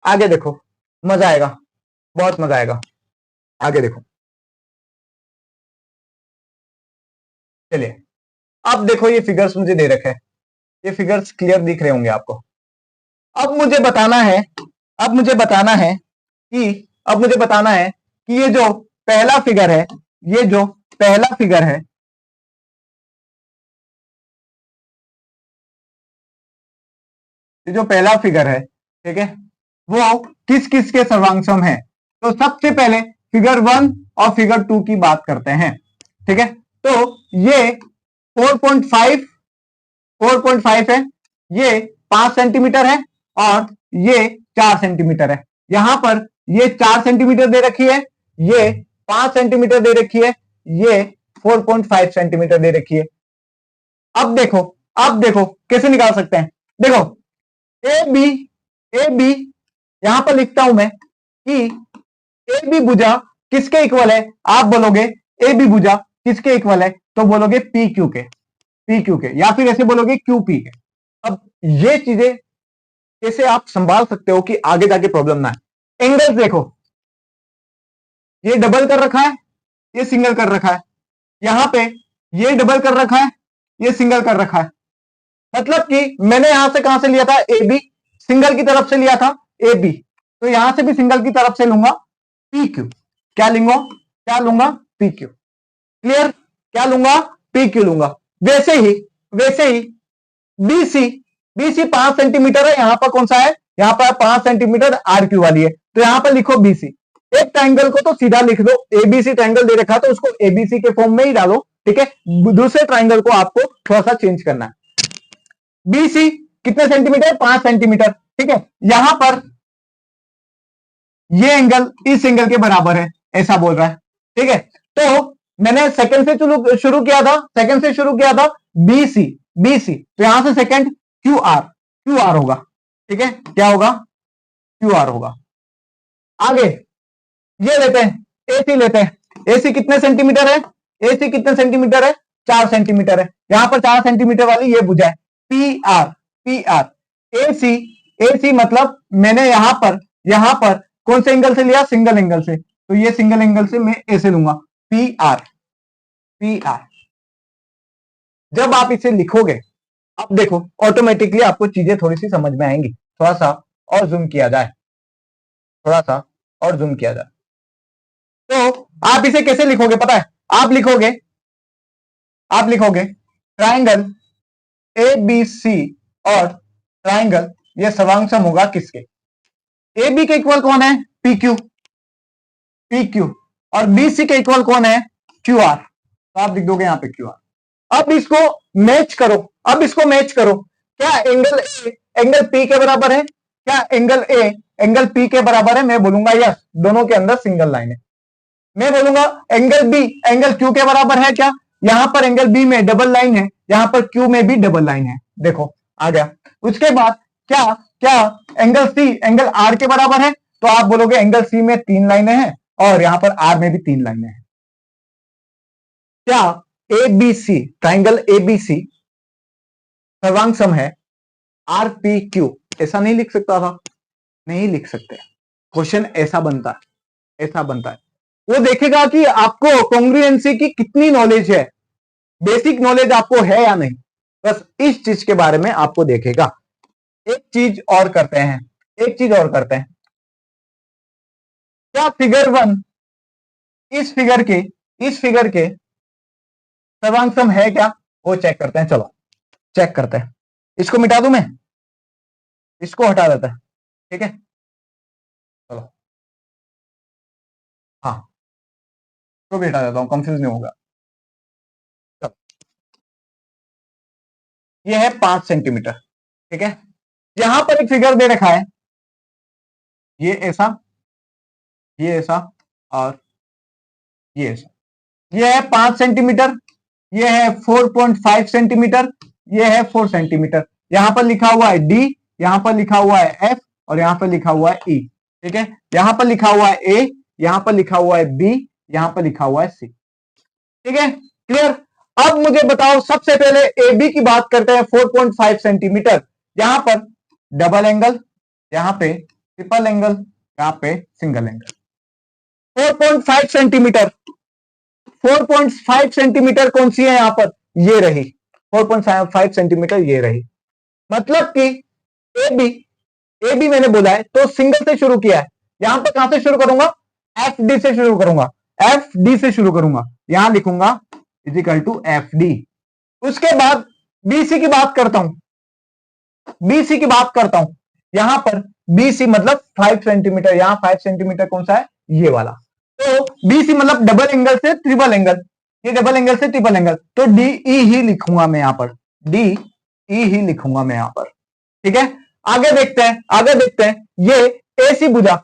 A: आगे देखो, मजा आएगा, बहुत मजा आएगा। आगे देखो, चलिए अब देखो, ये फिगर्स मुझे दे रखे हैं, ये फिगर्स क्लियर दिख रहे होंगे आपको। अब मुझे बताना है, अब मुझे बताना है कि अब मुझे बताना है कि ये जो पहला फिगर है, ये जो पहला फिगर है, ये जो पहला फिगर है, ठीक है, वो किस किस के सर्वांगसम है। तो सबसे पहले फिगर 1 और फिगर 2 की बात करते हैं। ठीक है, तो ये 4.5 है, ये 5 सेंटीमीटर है और ये 4 सेंटीमीटर है। यहां पर ये 4 सेंटीमीटर दे रखी है, ये 5 सेंटीमीटर दे रखी है, ये 4.5 सेंटीमीटर दे रखी है। अब देखो, अब देखो कैसे निकाल सकते हैं। देखो ए बी यहां पर लिखता हूं मैं कि ए बी भुजा किसके इक्वल है। आप बोलोगे ए बी भुजा किसके इक्वल है, तो बोलोगे पी क्यू के, या फिर ऐसे बोलोगे क्यू पी के। अब ये चीजें कैसे आप संभाल सकते हो कि आगे जाके प्रॉब्लम ना है। एंगल्स देखो, ये डबल कर रखा है, ये सिंगल कर रखा है, यहां पे ये डबल कर रखा है, ये सिंगल कर रखा है। मतलब कि मैंने यहां से कहां से लिया था, ए बी, सिंगल की तरफ से लिया था ए बी, तो यहां से भी सिंगल की तरफ से लूंगा पी क्यू। क्या लूंगा, क्या लूंगा, पी क्यू। क्लियर, क्या लूंगा, पी क्यू लूंगा। वैसे ही बीसी 5 सेंटीमीटर है, यहां पर कौन सा है, यहां पर 5 सेंटीमीटर आर क्यू वाली है, तो यहां पर लिखो बीसी। एक ट्राइंगल को तो सीधा लिख दो, एबीसी ट्राइंगल दे रखा तो उसको एबीसी के फॉर्म में ही डालो। ठीक है, दूसरे ट्राइंगल को आपको थोड़ा सा चेंज करना है। बीसी कितने सेंटीमीटर, 5 सेंटीमीटर। ठीक है, यहां पर ये एंगल इस एंगल के बराबर है, ऐसा बोल रहा है। ठीक है, तो मैंने सेकंड से शुरू किया था बीसी, तो यहां से सेकंड क्यू आर होगा। ठीक है, क्या होगा, क्यू आर होगा। आगे ये लेते हैं, एसी लेते हैं। एसी कितने सेंटीमीटर है, एसी कितने सेंटीमीटर है, 4 सेंटीमीटर है। यहां पर 4 सेंटीमीटर वाली ये भुजा है, पी आर। एसी मतलब मैंने यहां पर कौन से एंगल से लिया, सिंगल एंगल से, तो ये सिंगल एंगल से मैं ऐसे लूंगा पी आर। P R. जब आप इसे लिखोगे, अब देखो ऑटोमेटिकली आपको चीजें थोड़ी सी समझ में आएंगी। थोड़ा सा और जूम किया जाए, थोड़ा सा और जूम किया जाए। तो आप इसे कैसे लिखोगे पता है? आप लिखोगे ट्राइंगल ए बी सी, और ट्राइंगल ये सर्वांग होगा किसके? ए बी के इक्वल कौन है? P Q, P Q. और बी सी के इक्वल कौन है? Q R. तो आप लिख दोगे यहां पे क्यू आर। अब इसको मैच करो, क्या एंगल ए एंगल पी के बराबर है? क्या एंगल ए एंगल पी के बराबर है? मैं बोलूंगा यस, दोनों के अंदर सिंगल लाइन है। मैं बोलूंगा एंगल बी एंगल क्यू के बराबर है क्या? यहां पर एंगल बी में डबल लाइन है, यहां पर क्यू में भी डबल लाइन है। देखो आ गया। उसके बाद क्या क्या एंगल सी एंगल आर के बराबर है? तो आप बोलोगे एंगल सी में 3 लाइनें हैं और यहां पर आर में भी 3 लाइनें हैं। क्या A B C, triangle A B C सर्वांग सम है आर पी क्यू? ऐसा नहीं लिख सकता था? नहीं लिख सकते। क्वेश्चन ऐसा बनता है, ऐसा बनता है। वो देखेगा कि आपको कॉन्ग्रुएंसी की कितनी नॉलेज है, बेसिक नॉलेज आपको है या नहीं, बस इस चीज के बारे में आपको देखेगा। एक चीज और करते हैं, क्या फिगर 1 इस फिगर के सर्वांग सम है क्या? वो चेक करते हैं। चलो चेक करते हैं। इसको मिटा दूं मैं, इसको हटा देता है, ठीक है? चलो हाँ, तो भी हटा देता हूं, कंफ्यूज नहीं होगा। चलो ये है 5 सेंटीमीटर, ठीक है? यहां पर एक फिगर दे रखा है, ये ऐसा, ये ऐसा और ये ऐसा। ये है 5 सेंटीमीटर, ये है 4.5 सेंटीमीटर, ये है 4 सेंटीमीटर। यहां पर लिखा हुआ है डी, यहां पर लिखा हुआ है एफ और यहां पर लिखा हुआ है ई, ठीक है? यहां पर लिखा हुआ है ए, यहां पर लिखा हुआ है बी, यहां पर लिखा हुआ है सी, ठीक है? क्लियर? अब मुझे बताओ, सबसे पहले ए बी की बात करते हैं। 4.5 सेंटीमीटर, यहां पर डबल एंगल, यहां पे ट्रिपल एंगल, यहां पे सिंगल एंगल। 4.5 सेंटीमीटर, 4.5 सेंटीमीटर कौन सी है? यहां पर ये रही 4.5 सेंटीमीटर, ये रही। मतलब कि ए बी मैंने बोला है तो सिंगल से शुरू किया है। यहां पर कहां से शुरू करूंगा? एफ डी से शुरू करूंगा, एफ डी से शुरू करूंगा। यहां लिखूंगा इजिकल टू एफ डी। उसके बाद बीसी की बात करता हूं, बीसी की बात करता हूं। यहां पर बीसी मतलब 5 सेंटीमीटर, यहां 5 सेंटीमीटर कौन सा है? ये वाला। तो बीसी मतलब डबल एंगल से ट्रिपल एंगल, ये डबल एंगल से ट्रिपल एंगल, तो डी ई ही लिखूंगा मैं यहां पर, डी ई ही लिखूंगा मैं यहां पर, ठीक है? आगे देखते हैं, आगे देखते हैं। ये एसी भुजा,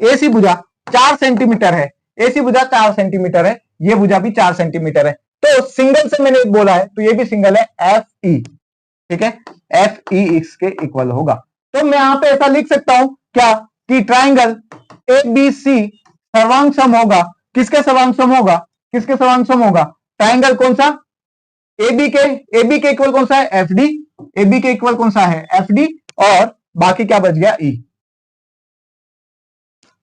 A: एसी भुजा 4 सेंटीमीटर है, एसी भुजा 4 सेंटीमीटर है, ये भुजा भी 4 सेंटीमीटर है। तो सिंगल से मैंने बोला है तो ये भी सिंगल है, एफ ई, ठीक है? एफ ई इसके इक्वल होगा। तो मैं यहां पे ऐसा लिख सकता हूं क्या कि ट्राइंगल ए बी सी सर्वांग सम होगा, किसके सर्वांग सम होगा? किसके सर्वांग सम होगा? ट्राइंगल कौन सा? ए बी के इक्वल कौन सा है? एफ डी, ए बी के इक्वल कौन सा है? F D. और बाकी क्या बच गया? ई।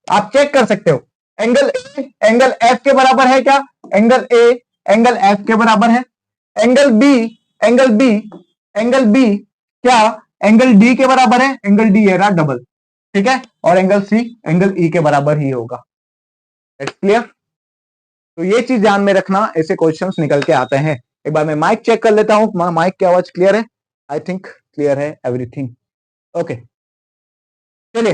A: आप चेक कर सकते हो, एंगल ए एंगल एफ के बराबर है क्या? एंगल ए एंगल एफ के बराबर है। Angle B angle B angle B क्या एंगल डी के बराबर है? एंगल डी है रहा डबल, ठीक है? और एंगल सी एंगल ई के बराबर ही होगा। क्लियर? तो ये चीज ध्यान में रखना, ऐसे क्वेश्चंस निकल के आते हैं। एक बार मैं माइक चेक कर लेता हूं, माइक की आवाज क्लियर है? आई थिंक क्लियर है एवरीथिंग। ओके, चलिए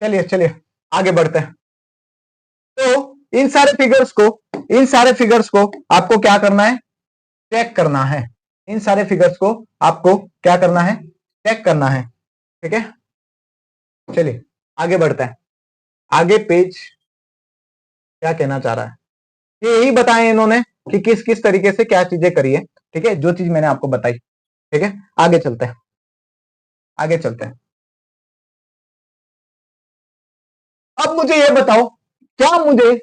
A: चलिए चलिए आगे बढ़ते हैं। तो इन सारे फिगर्स को आपको क्या करना है? चेक करना है। इन सारे फिगर्स को आपको क्या करना है? चेक करना है, ठीक है? चलिए आगे बढ़ते हैं। आगे पेज क्या कहना चाह रहा है, ये यही बताएं इन्होंने कि किस किस तरीके से क्या चीजें करी है, ठीक है? जो चीज मैंने आपको बताई, ठीक है? आगे चलते हैं, आगे चलते हैं। अब मुझे ये बताओ, क्या मुझे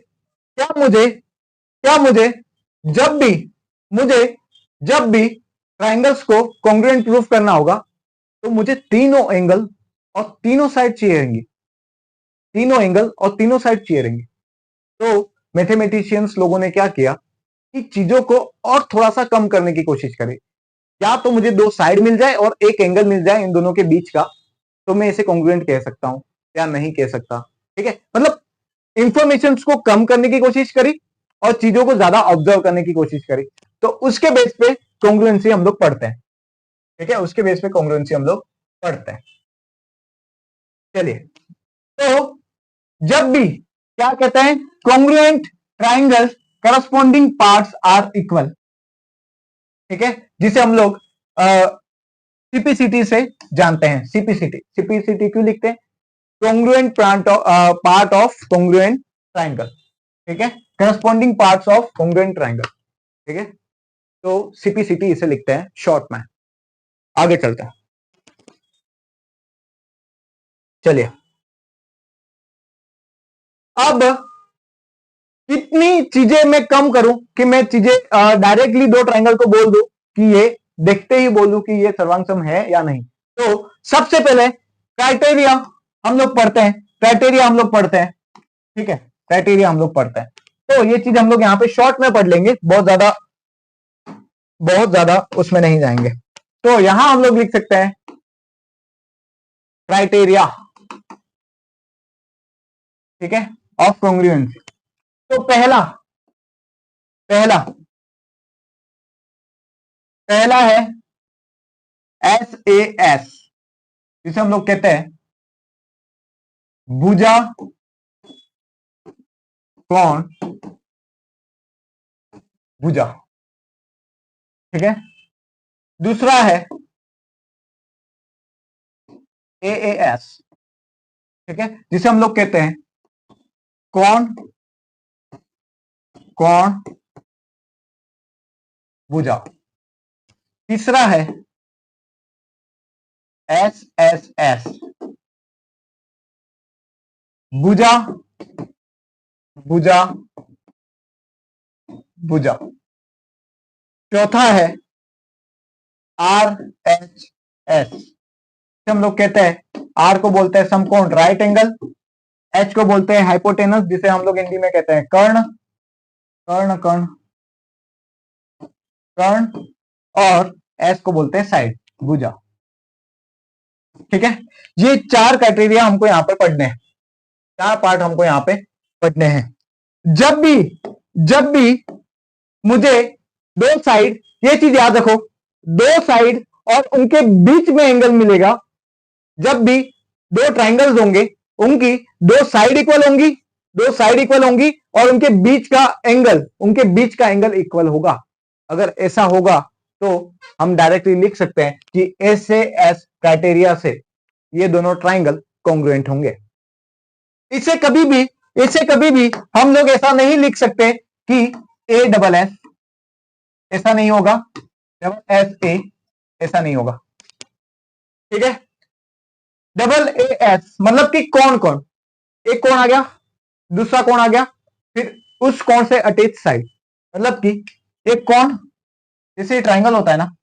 A: क्या मुझे क्या मुझे जब भी मुझे जब भी ट्राइंगल्स को कॉन्ग्रुएंट प्रूफ करना होगा तो मुझे तीनों एंगल और तीनों साइड चाहिए रहेंगी, तीनों एंगल और तीनों साइड चाहिए रहेंगी। तो मैथमेटिशियंस लोगों ने क्या किया, कि चीजों को और थोड़ा सा कम करने की कोशिश करे। या तो मुझे दो साइड मिल जाए और एक एंगल मिल जाए इन दोनों के बीच का, तो मैं इसे कॉन्ग्रुएंट कह सकता हूं या नहीं कह सकता। ठीक है, मतलब इंफॉर्मेशन को कम करने की कोशिश करी और चीजों को ज्यादा ऑब्जर्व करने की कोशिश करी, तो उसके बेस पे कॉन्ग्रुएंसी हम लोग पढ़ते हैं। ठीक है, उसके बेस पे कॉन्ग्रुएंसी हम लोग पढ़ते हैं। चलिए, तो जब भी क्या कहते हैं, congruent triangle corresponding parts are equal. ठीक है, जिसे हम लोग सीपीसीटी से जानते हैं। सीपीसीटी, सीपीसीटी क्यों लिखते हैं? Congruent part of congruent triangle. ठीक है, corresponding parts of congruent triangle. ठीक है, तो सीपीसीटी इसे लिखते हैं शॉर्ट में। आगे चलते हैं। चलिए, अब कितनी चीजें मैं कम करूं कि मैं चीजें डायरेक्टली दो ट्राइंगल को बोल दूं कि ये, देखते ही बोलूं कि ये सर्वांगसम है या नहीं। तो सबसे पहले क्राइटेरिया हम लोग पढ़ते हैं। क्राइटेरिया हम लोग पढ़ते हैं। ठीक है, क्राइटेरिया हम लोग पढ़ते हैं। तो ये चीज हम लोग यहां पे शॉर्ट में पढ़ लेंगे, बहुत ज्यादा उसमें नहीं जाएंगे। तो यहां हम लोग लिख सकते हैं क्राइटेरिया, ठीक है, ऑफ कॉन्ग्रुएंसी। तो पहला पहला पहला है SAS, जिसे हम लोग कहते हैं भुजा कोण भुजा। ठीक है, दूसरा है AAS, ठीक है, जिसे हम लोग कहते हैं कोण कोण भुजा। तीसरा है SSS, भुजा भुजा भुजा। चौथा है RHS, हम लोग कहते हैं, R को बोलते हैं समकोण राइट एंगल, H को बोलते हैं हाइपोटेनस, जिसे हम लोग हिंदी में कहते हैं कर्ण कर्ण कर्ण कर्ण, और S को बोलते हैं साइड भुजा। ठीक है, ये चार क्राइटेरिया हमको यहां पे पढ़ने हैं, चार पार्ट हमको यहां पे पढ़ने हैं। जब भी मुझे दो साइड, ये चीज याद रखो, दो साइड और उनके बीच में एंगल मिलेगा। जब भी दो ट्राइंगल्स होंगे, उनकी दो साइड इक्वल होंगी, दो साइड इक्वल होंगी और उनके बीच का एंगल इक्वल होगा। अगर ऐसा होगा तो हम डायरेक्टली लिख सकते हैं कि SAS क्राइटेरिया से ये दोनों ट्राइंगल कॉन्ग्रुएंट होंगे। इसे कभी भी हम लोग ऐसा नहीं लिख सकते कि ASS, ऐसा नहीं होगा, SA ऐसा नहीं होगा। ठीक है, AAS मतलब कि कौन कौन, एक कौन आ गया, दूसरा कौन आ गया, फिर उस कौन से अटैच साइड, मतलब कि एक कौन, जैसे ट्राइंगल होता है ना,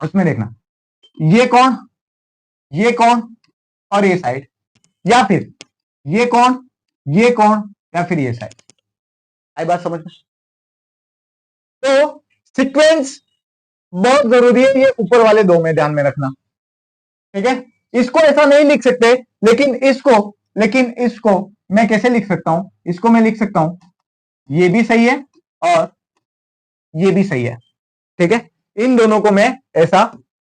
A: उसमें देखना ये कौन और ये साइड, या फिर ये कौन या फिर ये साइड। आई बात समझ में? तो सीक्वेंस बहुत जरूरी है, ये ऊपर वाले दो में ध्यान में रखना। ठीक है, इसको ऐसा नहीं लिख सकते, लेकिन इसको मैं कैसे लिख सकता हूं, इसको मैं लिख सकता हूं ये भी सही है और ये भी सही है। ठीक है, इन दोनों को मैं ऐसा,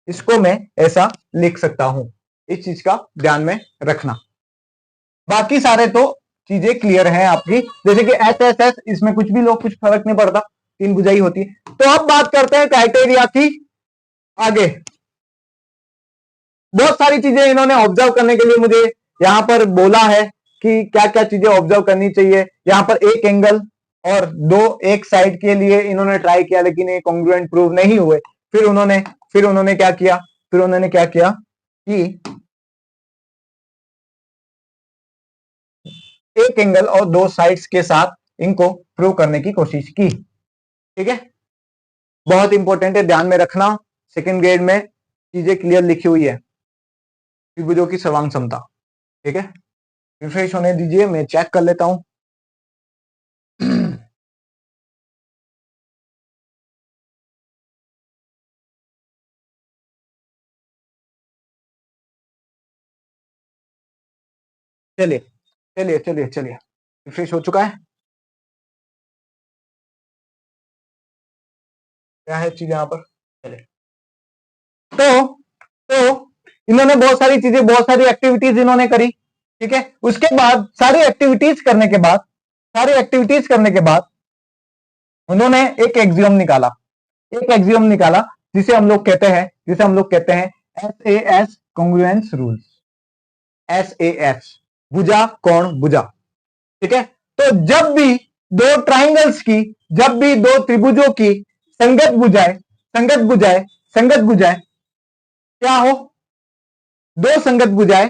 A: इसको मैं ऐसा लिख सकता हूं। इस चीज का ध्यान में रखना। बाकी सारे तो चीजें क्लियर हैं आपकी, जैसे कि SSS, इसमें कुछ भी लोग, कुछ फर्क नहीं पड़ता, तीन भुजाई होती है। तो अब बात करते हैं क्राइटेरिया की। आगे बहुत सारी चीजें इन्होंने ऑब्जर्व करने के लिए मुझे यहां पर बोला है कि क्या क्या चीजें ऑब्जर्व करनी चाहिए। यहां पर एक एंगल और दो एक साइड के लिए इन्होंने ट्राई किया, लेकिन ये कॉन्ग्रुएंट प्रूव नहीं हुए। फिर उन्होंने क्या किया कि एक एंगल और दो साइड्स के साथ इनको प्रूव करने की कोशिश की। ठीक है, बहुत इंपॉर्टेंट है, ध्यान में रखना। सेकेंड ग्रेड में चीजें क्लियर लिखी हुई है, त्रिभुजों की सर्वांग क्षमता। ठीक है, रिफ्रेश होने दीजिए, मैं चेक कर लेता हूं। चलिए चलिए चलिए चलिए, रिफ्रेश हो चुका है। क्या है चीज यहां पर? चलिए, तो इन्होंने बहुत सारी चीजें, बहुत सारी एक्टिविटीज इन्होंने करी, ठीक है। उसके बाद सारी एक्टिविटीज करने के बाद, सारी एक्टिविटीज करने के बाद उन्होंने एक एक्सियम निकाला, एक एक्सियम निकाला जिसे हम लोग कहते हैं, जिसे हम लोग कहते हैं SAS कॉन्ग्रुएंस रूल्स। SAS, भुजा कोण भुजा, ठीक है। तो जब भी दो ट्राइंगल्स की, जब भी दो त्रिभुजों की संगत भुजाएं, संगत भुजाएं, संगत भुजाएं क्या हो, दो संगत भुजाएं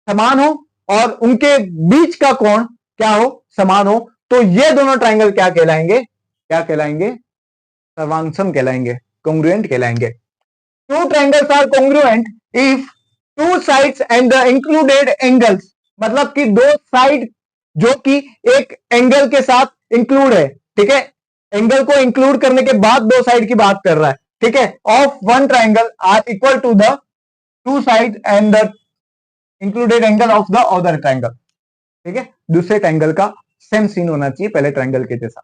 A: समान हो और उनके बीच का कोण क्या हो, समान हो, तो ये दोनों ट्राइंगल क्या कहलाएंगे, क्या कहलाएंगे? सर्वांगसम कहलाएंगे, कॉन्ग्रुएंट कहलाएंगे। Two triangles are congruent if two sides and the included angles, मतलब कि दो साइड जो कि एक एंगल के साथ इंक्लूड है, ठीक है, एंगल को इंक्लूड करने के बाद दो साइड की बात कर रहा है, ठीक है, of one triangle are equal to the two side and the included angle of the other triangle, ठीक है। दूसरे ट्राइंगल का सेम सीन होना चाहिए पहले ट्राइंगल के जैसा,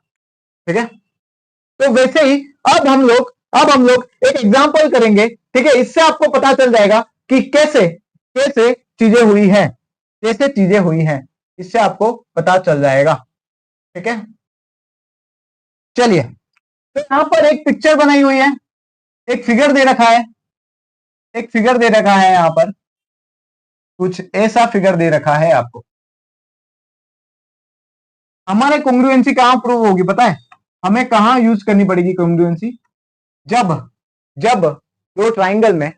A: ठीक है। तो वैसे ही अब हम लोग एक एग्जांपल करेंगे, ठीक है। इससे आपको पता चल जाएगा कि कैसे कैसे चीजें हुई हैं, कैसे चीजें हुई हैं, इससे आपको पता चल जाएगा, ठीक है। चलिए, तो यहां पर एक पिक्चर बनाई हुई है, एक फिगर दे रखा है, एक फिगर दे रखा है, यहां पर कुछ ऐसा फिगर दे रखा है आपको। हमारे कॉन्ग्रुएंसी कहां प्रूव होगी पता है? हमें कहां यूज करनी पड़ेगी कॉन्ग्रुएंसी? जब जब दो ट्राइंगल में,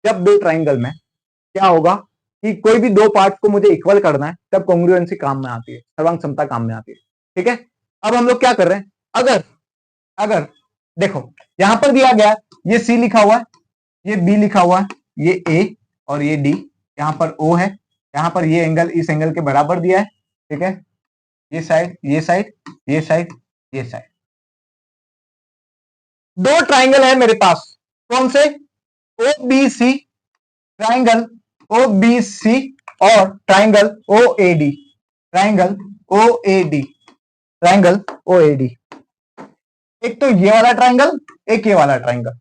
A: जब दो ट्राइंगल में क्या होगा कि कोई भी दो पार्ट को मुझे इक्वल करना है, तब कॉन्ग्रुएंसी काम में आती है, सर्वांग समता काम में आती है, ठीक है। अब हम लोग क्या कर रहे हैं, अगर अगर देखो यहां पर दिया गया, ये C लिखा हुआ है, ये B लिखा हुआ है, ये A और ये D, यहां पर O है, यहां पर ये एंगल इस एंगल के बराबर दिया है, ठीक है। ये साइड, ये साइड, ये साइड, ये साइड, दो ट्राइंगल है मेरे पास, कौन से? OBC, ट्राइंगल OBC और triangle OAD, triangle OAD, triangle OAD। एक तो ये वाला ट्राइंगल, एक ये वाला ट्राइंगल।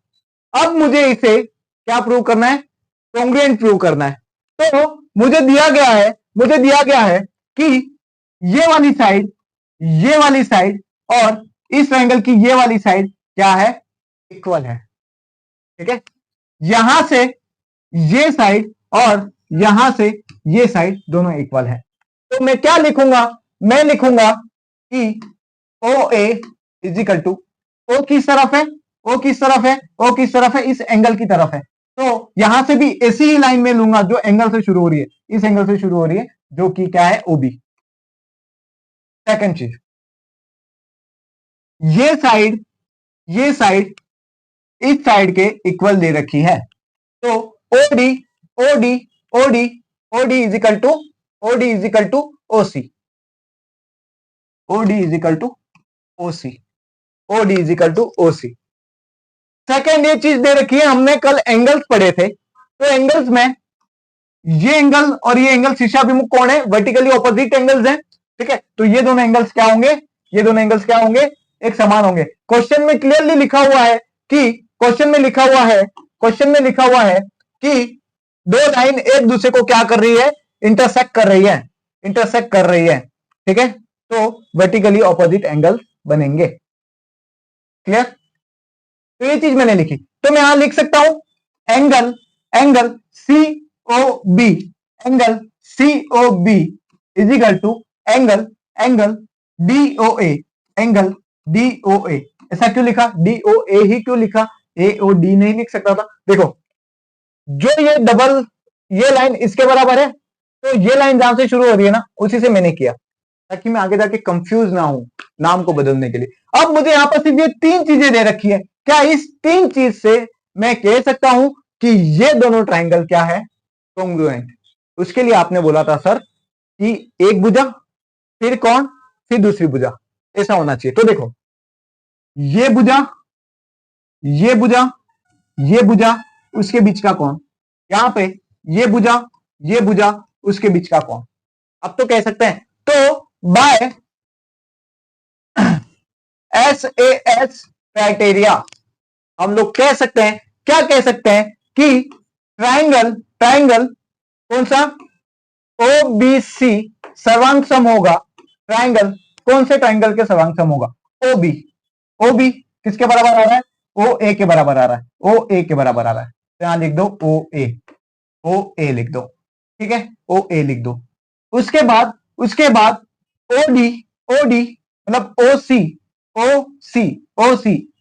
A: अब मुझे इसे क्या प्रूव करना है? कॉन्ग्रुएंट प्रूव करना है। तो मुझे दिया गया है, मुझे दिया गया है कि ये वाली साइड, ये वाली साइड और इस ट्राइंगल की ये वाली साइड क्या है? इक्वल है, ठीक है। यहां से ये साइड और यहां से ये साइड दोनों इक्वल है। तो मैं क्या लिखूंगा? मैं लिखूंगा कि OA is equal to, O किस तरफ है? O किस तरफ है? O किस तरफ है? इस एंगल की तरफ है। तो यहां से भी ऐसी ही लाइन में लूंगा जो एंगल से शुरू हो रही है, इस एंगल से शुरू हो रही है, जो कि क्या है? OB। सेकंड चीज, ये साइड, ये साइड इस साइड के इक्वल दे रखी है, तो OD OD OD OD is equal to, OD is equal to OC, OD is equal to OC, OD is equal to OC। Second ये चीज दे रखी है, हमने कल एंगल्स पढ़े थे, तो एंगल्स में ये एंगल और ये एंगल शीर्षाभिमुख कोण है, वर्टिकली ऑपोजिट एंगल्स हैं, ठीक है। तो ये दोनों एंगल्स क्या होंगे? ये दोनों एंगल्स क्या होंगे? एक समान होंगे। क्वेश्चन में क्लियरली लिखा हुआ है कि, क्वेश्चन में लिखा हुआ है, क्वेश्चन में लिखा हुआ है कि दो लाइन एक दूसरे को क्या कर रही है? इंटरसेक्ट कर रही है, इंटरसेक्ट कर रही है, ठीक है। तो वर्टिकली ऑपोजिट एंगल बनेंगे, क्लियर। तो ये चीज मैंने लिखी, तो मैं यहां लिख सकता हूं angle, angle COB, angle COB is equal to angle, angle DOA, angle DOA। ऐसा क्यों लिखा? DOA ही क्यों लिखा? AOD नहीं लिख सकता था? देखो, जो ये डबल, ये लाइन इसके बराबर है, तो ये लाइन जहां से शुरू हो रही है ना, उसी से मैंने किया, ताकि मैं आगे जाके कंफ्यूज ना हूं नाम को बदलने के लिए। अब मुझे यहां पर सिर्फ ये तीन चीजें दे रखी है, क्या इस तीन चीज से मैं कह सकता हूं कि ये दोनों ट्राइंगल क्या है? कॉन्ग्रुएंट। उसके लिए आपने बोला था सर कि एक भुजा, फिर कौन, फिर दूसरी भुजा, ऐसा होना चाहिए। तो देखो, ये भुजा, ये भुजा, ये भुजा, उसके बीच का कोण, यहां पे ये भुजा, ये भुजा, उसके बीच का कोण, अब तो कह सकते हैं। तो बाय SAS क्राइटेरिया हम लोग कह सकते हैं, क्या कह सकते हैं कि ट्राइंगल कौन सा, OBC सर्वांग सम होगा। ट्राइंगल कौन से ट्राइंगल के सर्वांग सम होगा, OB किसके बराबर आ रहा है, OA के बराबर आ रहा है, OA के बराबर आ रहा है। तो यहां लिख दो OA लिख दो, ठीक है, OA लिख दो। उसके बाद OD मतलब OC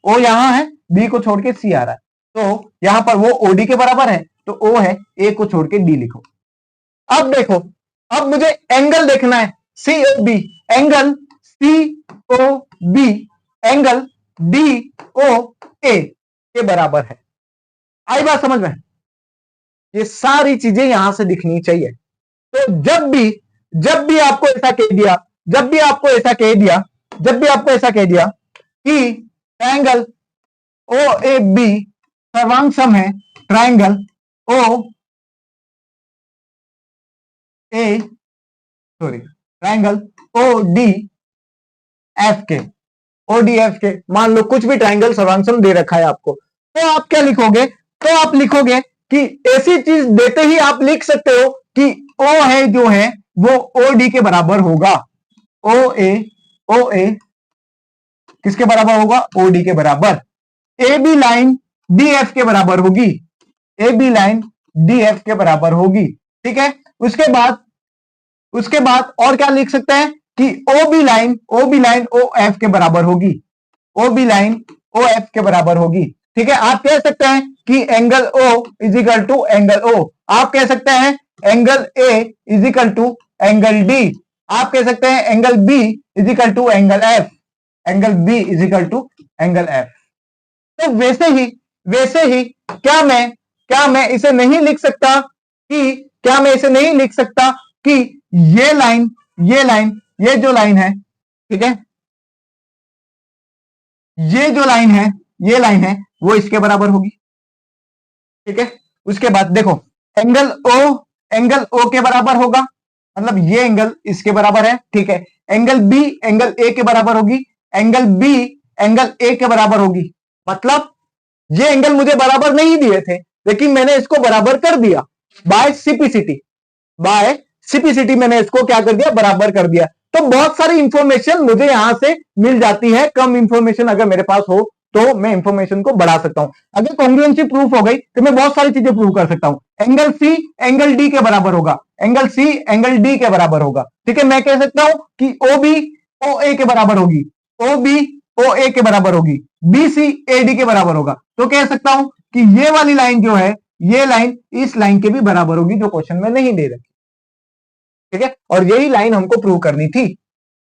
A: O यहां है, B को छोड़ के C आ रहा है, तो यहां पर वो OD के बराबर है, तो O है, A को छोड़ के D लिखो। अब देखो, अब मुझे एंगल देखना है, COB angle COB angle DOA के बराबर है। आई बात समझ में, ये सारी चीजें यहां से दिखनी चाहिए। तो जब भी आपको ऐसा कह दिया कि ट्रायंगल OAB सर्वांग सम है ट्रायंगल ODF के, मान लो कुछ भी ट्रायंगल सर्वांग सम दे रखा है आपको, तो आप क्या लिखोगे, तो आप लिखोगे कि ऐसी चीज देते ही आप लिख सकते हो कि O है जो है वो OD के बराबर होगा। OA किसके बराबर होगा, OD के बराबर। AB लाइन DF के बराबर होगी, AB लाइन DF के बराबर होगी, ठीक है। उसके बाद और क्या लिख सकते हैं कि OB लाइन OF के बराबर होगी, OB लाइन OF के बराबर होगी, ठीक है। आप कह सकते हैं कि angle O is equal to angle O, आप कह सकते हैं angle A is equal to angle D, आप कह सकते हैं angle B is equal to angle F, angle B is equal to angle F। तो वैसे ही क्या मैं इसे नहीं लिख सकता कि ये जो लाइन है, ठीक है, ये लाइन है वो इसके बराबर होगी, ठीक है। उसके बाद देखो एंगल O के बराबर होगा, मतलब ये एंगल इसके बराबर है, ठीक है। एंगल B एंगल A के बराबर होगी, एंगल B एंगल A के बराबर होगी। मतलब ये एंगल मुझे बराबर नहीं दिए थे, लेकिन मैंने इसको बराबर कर दिया बाय सिपिसिटी मैंने इसको क्या कर दिया, बराबर कर दिया। तो बहुत सारी इंफॉर्मेशन मुझे यहां से मिल जाती है। कम इंफॉर्मेशन अगर मेरे पास हो तो मैं इंफॉर्मेशन को बढ़ा सकता हूं। अगर कॉन्ग्रुएंसी प्रूफ हो गई तो मैं बहुत सारी चीजें प्रूव कर सकता हूं। एंगल C एंगल D के बराबर होगा, एंगल C एंगल D के बराबर होगा, ठीक है। मैं कह सकता हूं कि OB OA के बराबर होगी, OB OA के बराबर होगी, BC AD के बराबर होगा। तो कह सकता हूं कि ये वाली लाइन जो है, ये लाइन इस लाइन के भी बराबर होगी जो क्वेश्चन में नहीं दे रखी, ठीक है। और यही लाइन हमको प्रूव करनी थी,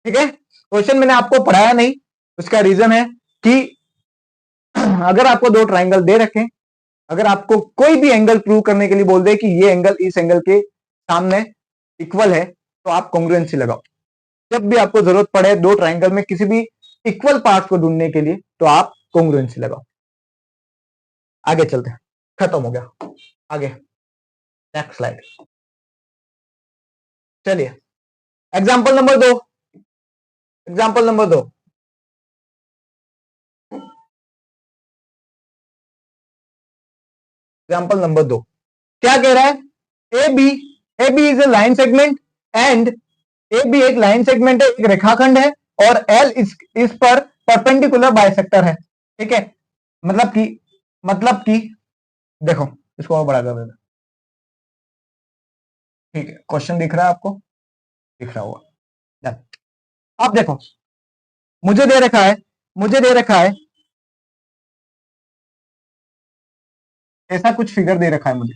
A: ठीक है। क्वेश्चन मैंने आपको पढ़ाया नहीं, उसका रीजन है कि अगर आपको दो ट्राइंगल दे रखें, अगर आपको कोई भी एंगल प्रूव करने के लिए बोल दे कि ये एंगल इस एंगल के सामने इक्वल है, तो आप कॉन्ग्रुएंसी लगाओ। जब भी आपको जरूरत पड़े दो ट्राइंगल में किसी भी इक्वल पार्ट को ढूंढने के लिए, तो आप कॉन्ग्रुएंसी लगाओ। आगे चलते हैं, खत्म हो गया, आगे नेक्स्ट स्लाइड। चलिए example number 2, example number 2, example number 2 क्या कह रहा है, A B is a line segment and A B एक लाइन सेगमेंट है, एक रेखाखंड है, और एल इस पर परपेंडिकुलर बाइसेक्टर है, ठीक है। मतलब कि देखो इसको और बड़ा कर देना, ठीक है। क्वेश्चन दिख रहा है आपको, दिख रहा होगा। अब देखो मुझे दे रखा है ऐसा कुछ फिगर दे रखा है मुझे,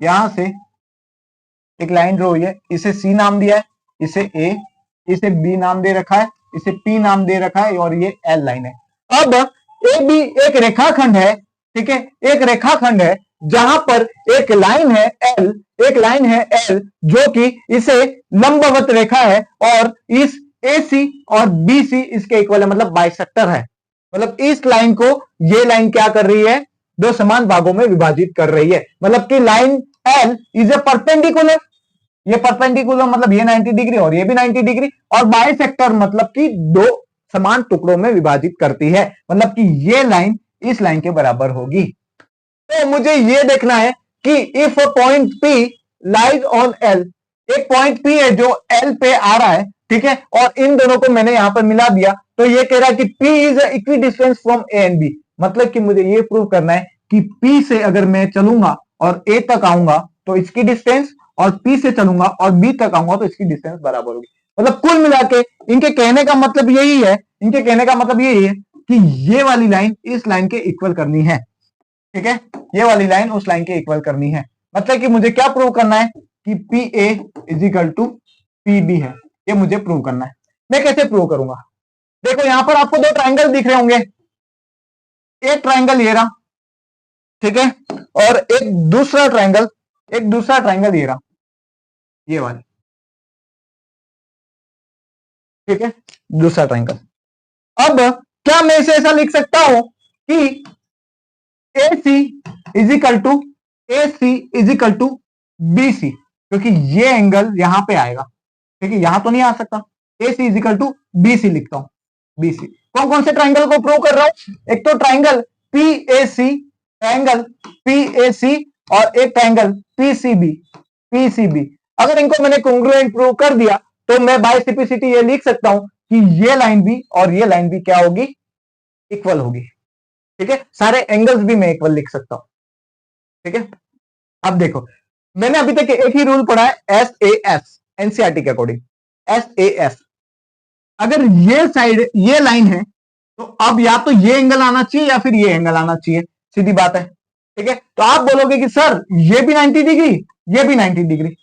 A: यहां से एक लाइन ड्रॉ हुई है, इसे सी नाम दिया है, इसे ए, इसे बी नाम दे रखा है, इसे पी नाम दे रखा है, और ये एल लाइन है। अब ए बी एक रेखाखंड है, ठीक है, एक रेखाखंड है जहां पर एक लाइन है एल जो कि इसे लंबवत रेखा है, और इस ए सी और बी सी इसके इक्वल है, मतलब बाइसेक्टर है। मतलब इस लाइन को ये लाइन क्या कर रही है, दो समान भागों में विभाजित कर रही है। मतलब कि line L is a perpendicular, ये परपेंडिकुलर मतलब ये 90 डिग्री और ये भी 90 डिग्री, और बाइसेक्टर मतलब कि दो समान टुकड़ों में विभाजित करती है, मतलब कि ये लाइन इस लाइन के बराबर होगी। तो मुझे ये देखना है कि if point P lies on L, एक पॉइंट P है जो L पे आ रहा है, ठीक है, और इन दोनों को मैंने यहां पर मिला दिया, तो ये कह रहा है कि P is equi distance from A and B, मतलब कि मुझे ये प्रूव करना है कि P से अगर मैं चलूंगा और A तक आऊंगा तो इसकी डिस्टेंस, और P से चलूंगा और B तक आऊंगा तो इसकी डिस्टेंस बराबर होगी। मतलब कुल मिला के इनके कहने का मतलब यही है, इनके कहने का मतलब यही है कि ये वाली लाइन इस लाइन के इक्वल करनी है, ठीक है, ये वाली लाइन उस लाइन के इक्वल करनी है। मतलब कि मुझे क्या प्रूव करना है कि P A is equal to P B है, ये मुझे प्रूव करना है। मैं कैसे प्रूव करूंगा? देखो यहां पर आपको दो ट्राइंगल दिख रहे होंगे, एक ट्राइंगल ये रहा, ठीक है, और एक दूसरा ट्राइंगल ये रहा, ये वाला, ठीक है, दूसरा ट्राइंगल। अब क्या मैं इसे ऐसा लिख सकता हूं कि A C is equal to B C, क्योंकि ये एंगल यहां पे आएगा, ठीक है, यहां तो नहीं आ सकता, A C is equal to B C लिखता हूं, बी सी। कौन कौन से ट्राइंगल को प्रूव कर रहा हूं? एक तो ट्राइंगल पी ए सी, और एक ट्राइंगल पीसीबी। अगर इनको मैंने कॉन्ग्रुएंट प्रूव कर दिया तो मैं बाइसिपिसिटी ये लिख सकता हूं कि ये लाइन भी और ये लाइन भी क्या होगी? इक्वल होगी, ठीक है, सारे एंगल्स भी मैं इक्वल लिख सकता हूं, ठीक है। अब देखो मैंने अभी तक एक ही रूल पढ़ा है, एस ए एस, एनसीईआरटी के अकॉर्डिंग, एस ए एस। अगर ये साइड ये लाइन है तो अब या तो ये एंगल आना चाहिए या फिर ये एंगल आना चाहिए, सीधी बात है, ठीक है। तो आप बोलोगे कि सर ये भी 90 डिग्री, ये भी 90 डिग्री,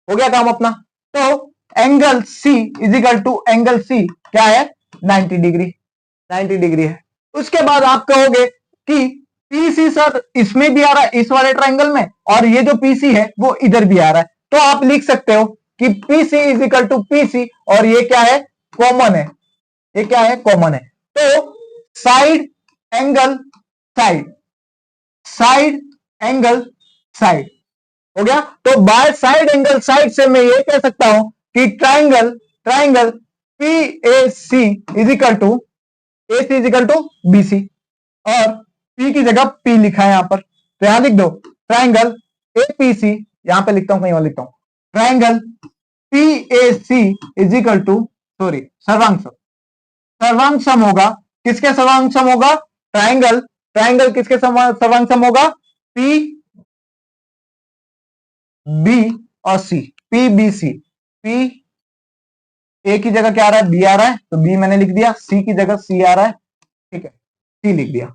A: हो गया काम अपना। तो angle C is equal to angle C क्या है? 90 डिग्री, 90 डिग्री है। उसके बाद आप कहोगे कि पीसी सर इसमें भी आ रहा है, इस वाले ट्राइंगल में, और ये जो पीसी है वो इधर भी आ रहा है, तो आप लिख सकते हो कि PC is equal to PC, और ये क्या है? कॉमन है, ये क्या है? कॉमन है। तो side angle side, side angle side, हो गया। तो बाय साइड एंगल साइड से मैं ये कह सकता हूं कि triangle P A C is equal to B C, और पी की जगह पी लिखा है यहां पर, तो यहां लिख दो ट्राइंगल ए पी सी, यहां पे लिखता हूं, कहीं और लिखता हूं, triangle P A C is equal to, sorry, सर्वांग सम होगा, किसके सर्वांग सम होगा? ट्राइंगल किसके सर्वांग सम होगा? पी बी और C, P B C. P A की जगह क्या आ रहा है? बी आ रहा है, तो बी मैंने लिख दिया, सी की जगह सी आ रहा है, ठीक है, सी लिख दिया।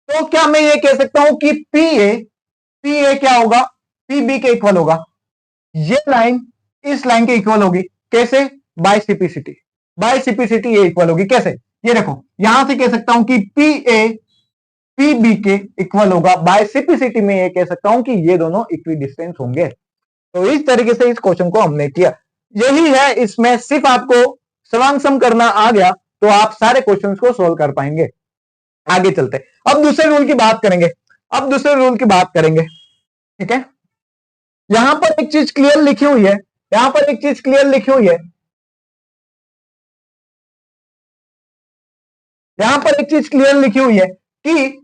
A: तो क्या मैं ये कह सकता हूं कि पी ए क्या होगा? पी बी के इक्वल होगा, ये लाइन इस लाइन के इक्वल होगी, कैसे? बाय सिपिसिटी ये इक्वल होगी, कैसे? ये देखो यहां से कह सकता हूं कि पी ए पी बी के इक्वल होगा, बाय सिपिसिटी में ये कह सकता हूं कि ये दोनों इक्वी डिस्टेंस होंगे। तो इस तरीके से इस क्वेश्चन को हमने किया, यही है इसमें, सिर्फ आपको सर्वांग सम करना आ गया तो आप सारे क्वेश्चंस को सोल्व कर पाएंगे। आगे चलते अब दूसरे रूल की बात करेंगे, ठीक है। यहां पर एक चीज क्लियर लिखी हुई है, यहां पर एक चीज क्लियर लिखी हुई है, यहां पर एक चीज क्लियर लिखी हुई है कि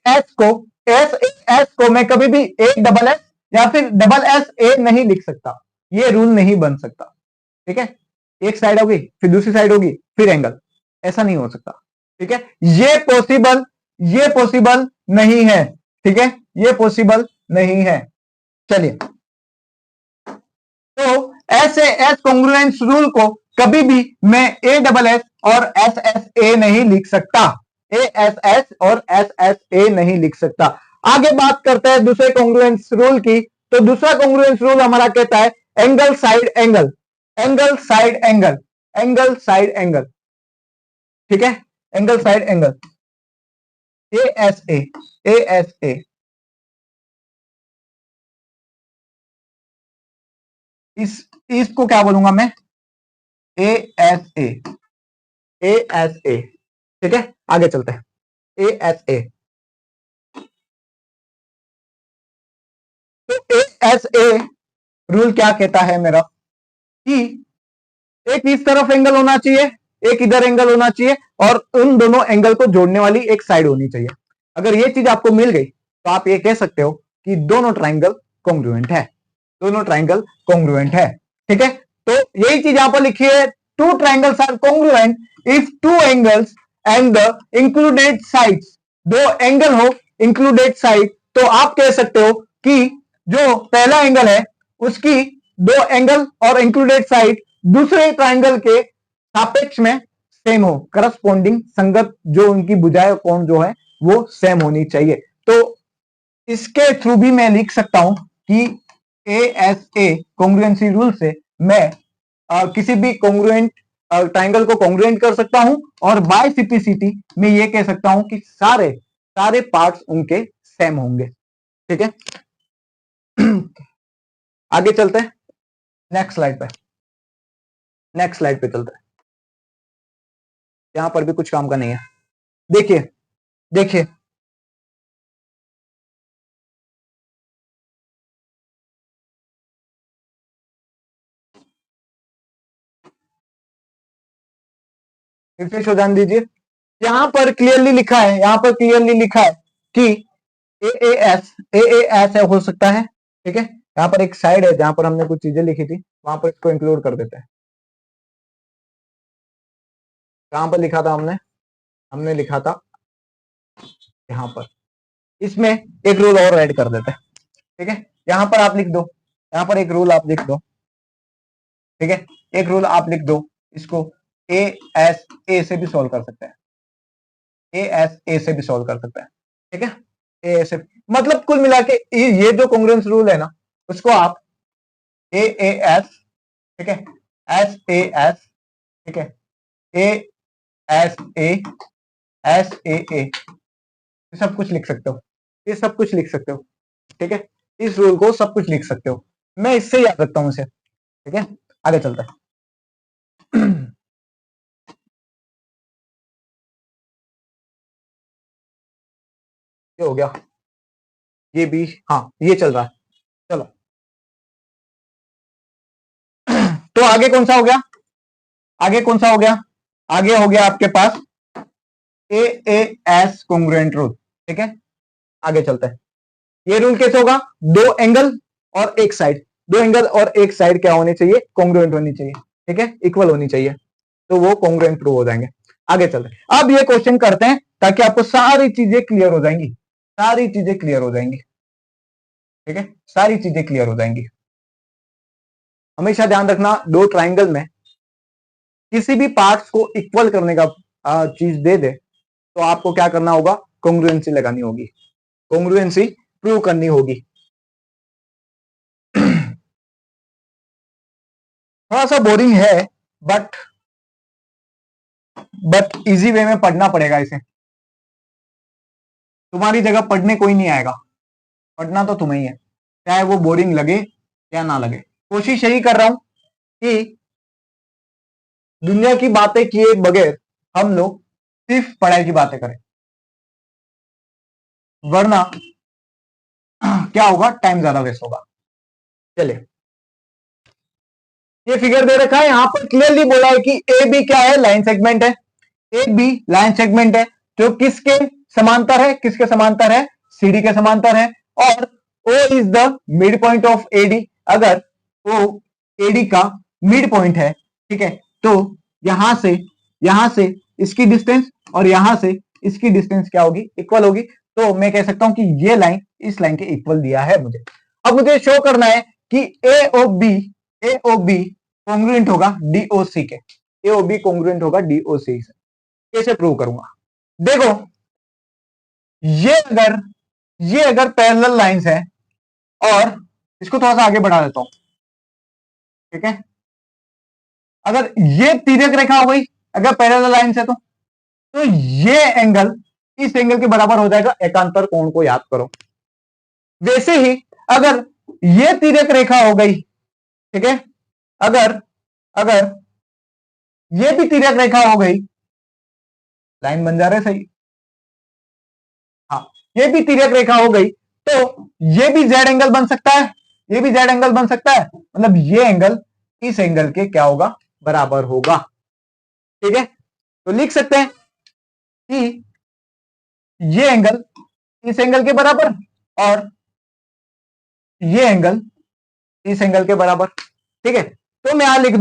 A: एस को मैं कभी भी एक डबल एस या फिर डबल एस ए नहीं लिख सकता, ये रूल नहीं बन सकता, ठीक है। एक साइड होगी फिर दूसरी साइड होगी फिर एंगल, ऐसा नहीं हो सकता, ठीक है, ये पॉसिबल नहीं है, ठीक है, ये पॉसिबल नहीं है। चलिए, तो ऐसे एस कॉन्ग्रुएंस रूल को कभी भी मैं ए डबल एस और एस एस ए नहीं लिख सकता, ए एस एस और एस एस ए नहीं लिख सकता। आगे बात करते हैं दूसरे कॉन्ग्रुएंस रूल की। तो दूसरा कॉन्ग्रुएंस रूल हमारा कहता है एंगल साइड एंगल, ठीक है, angle side angle, A S A, इसको क्या बोलूंगा मैं? ए एस ए, ठीक है। आगे चलते हैं, ए एस ए। तो ASA रूल क्या कहता है मेरा कि एक इस तरफ एंगल होना चाहिए, एक इधर एंगल होना चाहिए, और उन दोनों एंगल को जोड़ने वाली एक साइड होनी चाहिए। अगर ये चीज आपको मिल गई तो आप ये कह सकते हो कि दोनों ट्राइंगल कॉन्ग्रुएंट है, दोनों ट्राइंगल कॉन्ग्रुएंट है। ठीक है, तो यही चीज यहां पर लिखी है, two triangles are congruent if two angles and the included sides, दो एंगल हो इंक्लूडेड साइड, तो आप कह सकते हो कि जो पहला एंगल है उसकी दो एंगल और इंक्लूडेड साइड दूसरे ट्राइंगल के सापेक्ष में सेम हो, करस्पॉन्डिंग संगत, जो उनकी भुजाएं कोण जो है वो सेम होनी चाहिए। तो इसके थ्रू भी मैं लिख सकता हूं कि ASA कॉन्ग्रुएंसी रूल से मैं किसी भी कॉन्ग्रुएंट ट्राइंगल को कॉन्ग्रुएंट कर सकता हूं, और बाय सिंप्लिसिटी मैं ये कह सकता हूं कि सारे सारे पार्ट्स उनके सेम होंगे। ठीक है, आगे चलते हैं नेक्स्ट स्लाइड पे, नेक्स्ट स्लाइड पे चलते हैं। यहां पर भी कुछ काम का नहीं है, देखिए देखिए रिफ्रेश हो जाने दीजिए। यहां पर क्लियरली लिखा है, यहां पर क्लियरली लिखा है कि AAS हो सकता है। ठीक है, यहां पर एक साइड है जहां पर हमने कुछ चीजें लिखी थी, वहां पर इसको इंक्लूड कर देते हैं। कहां पर लिखा था हमने हमने लिखा था यहां पर, इसमें एक रूल और ऐड कर देते हैं। ठीक है, यहां पर आप लिख दो, यहां पर एक रूल आप लिख दो। ठीक है, एक रूल आप लिख दो, इसको ASA से भी सॉल्व कर सकते हैं, ASA से भी सॉल्व कर सकते हैं। ठीक है, ASA मतलब कुल मिला के ये जो कॉन्ग्रुएंस रूल है ना, उसको आप AAS, ठीक है, SAS, ठीक है, ASA, SAA, सब कुछ लिख सकते हो, ये सब कुछ लिख सकते हो। ठीक है, इस रूल को सब कुछ लिख सकते हो, मैं इससे याद रखता हूं इसे। ठीक है, आगे चलता है। ये हो गया, ये भी, हाँ ये चल रहा है, चलो। तो आगे कौन सा हो गया, आगे कौन सा हो गया, आगे हो गया आपके पास AAS कॉन्ग्रुएंट रूल। ठीक है, आगे चलते हैं। ये रूल कैसे होगा, दो एंगल और एक साइड, दो एंगल और एक साइड क्या होनी चाहिए, कॉन्ग्रुएंट होनी चाहिए। ठीक है, इक्वल होनी चाहिए, तो वो कॉन्ग्रुएंट प्रूव हो जाएंगे। आगे चलते हैं, अब ये क्वेश्चन करते हैं ताकि आपको सारी चीजें क्लियर हो जाएंगी, सारी चीजें क्लियर हो जाएंगी। ठीक है, सारी चीजें क्लियर हो जाएंगी। हमेशा ध्यान रखना, दो ट्राइंगल में किसी भी पार्ट्स को इक्वल करने का चीज दे दे तो आपको क्या करना होगा, कॉन्ग्रुएंसी लगानी होगी, कॉन्ग्रुएंसी प्रूव करनी होगी। थोड़ा सा बोरिंग है, बट इजी वे में पढ़ना पड़ेगा इसे, तुम्हारी जगह पढ़ने कोई नहीं आएगा, पढ़ना तो तुम्हें ही है, चाहे वो बोरिंग लगे या ना लगे। कोशिश यही कर रहा हूं कि दुनिया की बातें किए बगैर हम लोग सिर्फ पढ़ाई की बातें करें, वरना क्या होगा, टाइम ज्यादा वेस्ट होगा। चलिए, ये फिगर दे रखा है, यहां पर क्लियरली बोला है कि ए बी क्या है, लाइन सेगमेंट है, ए बी लाइन सेगमेंट है, जो किसके समांतर है, किसके समांतर है, सीडी के समांतर है, और O is the mid point of AD, अगर ओ एडी का मिड पॉइंट है, ठीक है, तो यहां से इसकी डिस्टेंस और यहां से इसकी डिस्टेंस क्या होगी, इक्वल होगी। तो मैं कह सकता हूं कि ये लाइन इस लाइन के इक्वल दिया है मुझे। अब मुझे शो करना है कि ए ओ बी कॉन्ग्रुएंट होगा डीओसी के, ए ओ बी कॉन्ग्रुएंट होगा डीओसी से। कैसे प्रूव करूंगा, देखो ये अगर पैरेलल लाइंस है, और इसको थोड़ा सा आगे बढ़ा देता हूं। ठीक है, अगर ये तिर्यक रेखा हो गई, अगर पैरेलल लाइंस है तो ये एंगल इस एंगल के बराबर हो जाएगा, एकांतर कोण को याद करो। वैसे ही अगर ये तिर्यक रेखा हो गई, ठीक है, अगर अगर ये भी तिर्यक रेखा हो गई, लाइन बन जा रहा है सही, हाँ, ये भी तिर्यक रेखा हो गई, तो ये भी जेड एंगल बन सकता है, ये भी जेड एंगल बन सकता है, मतलब ये एंगल इस एंगल के क्या होगा, बराबर होगा। ठीक है, तो लिख सकते हैं कि ये एंगल इस एंगल के बराबर और ये एंगल इस एंगल के बराबर। ठीक है, तो मैं लिख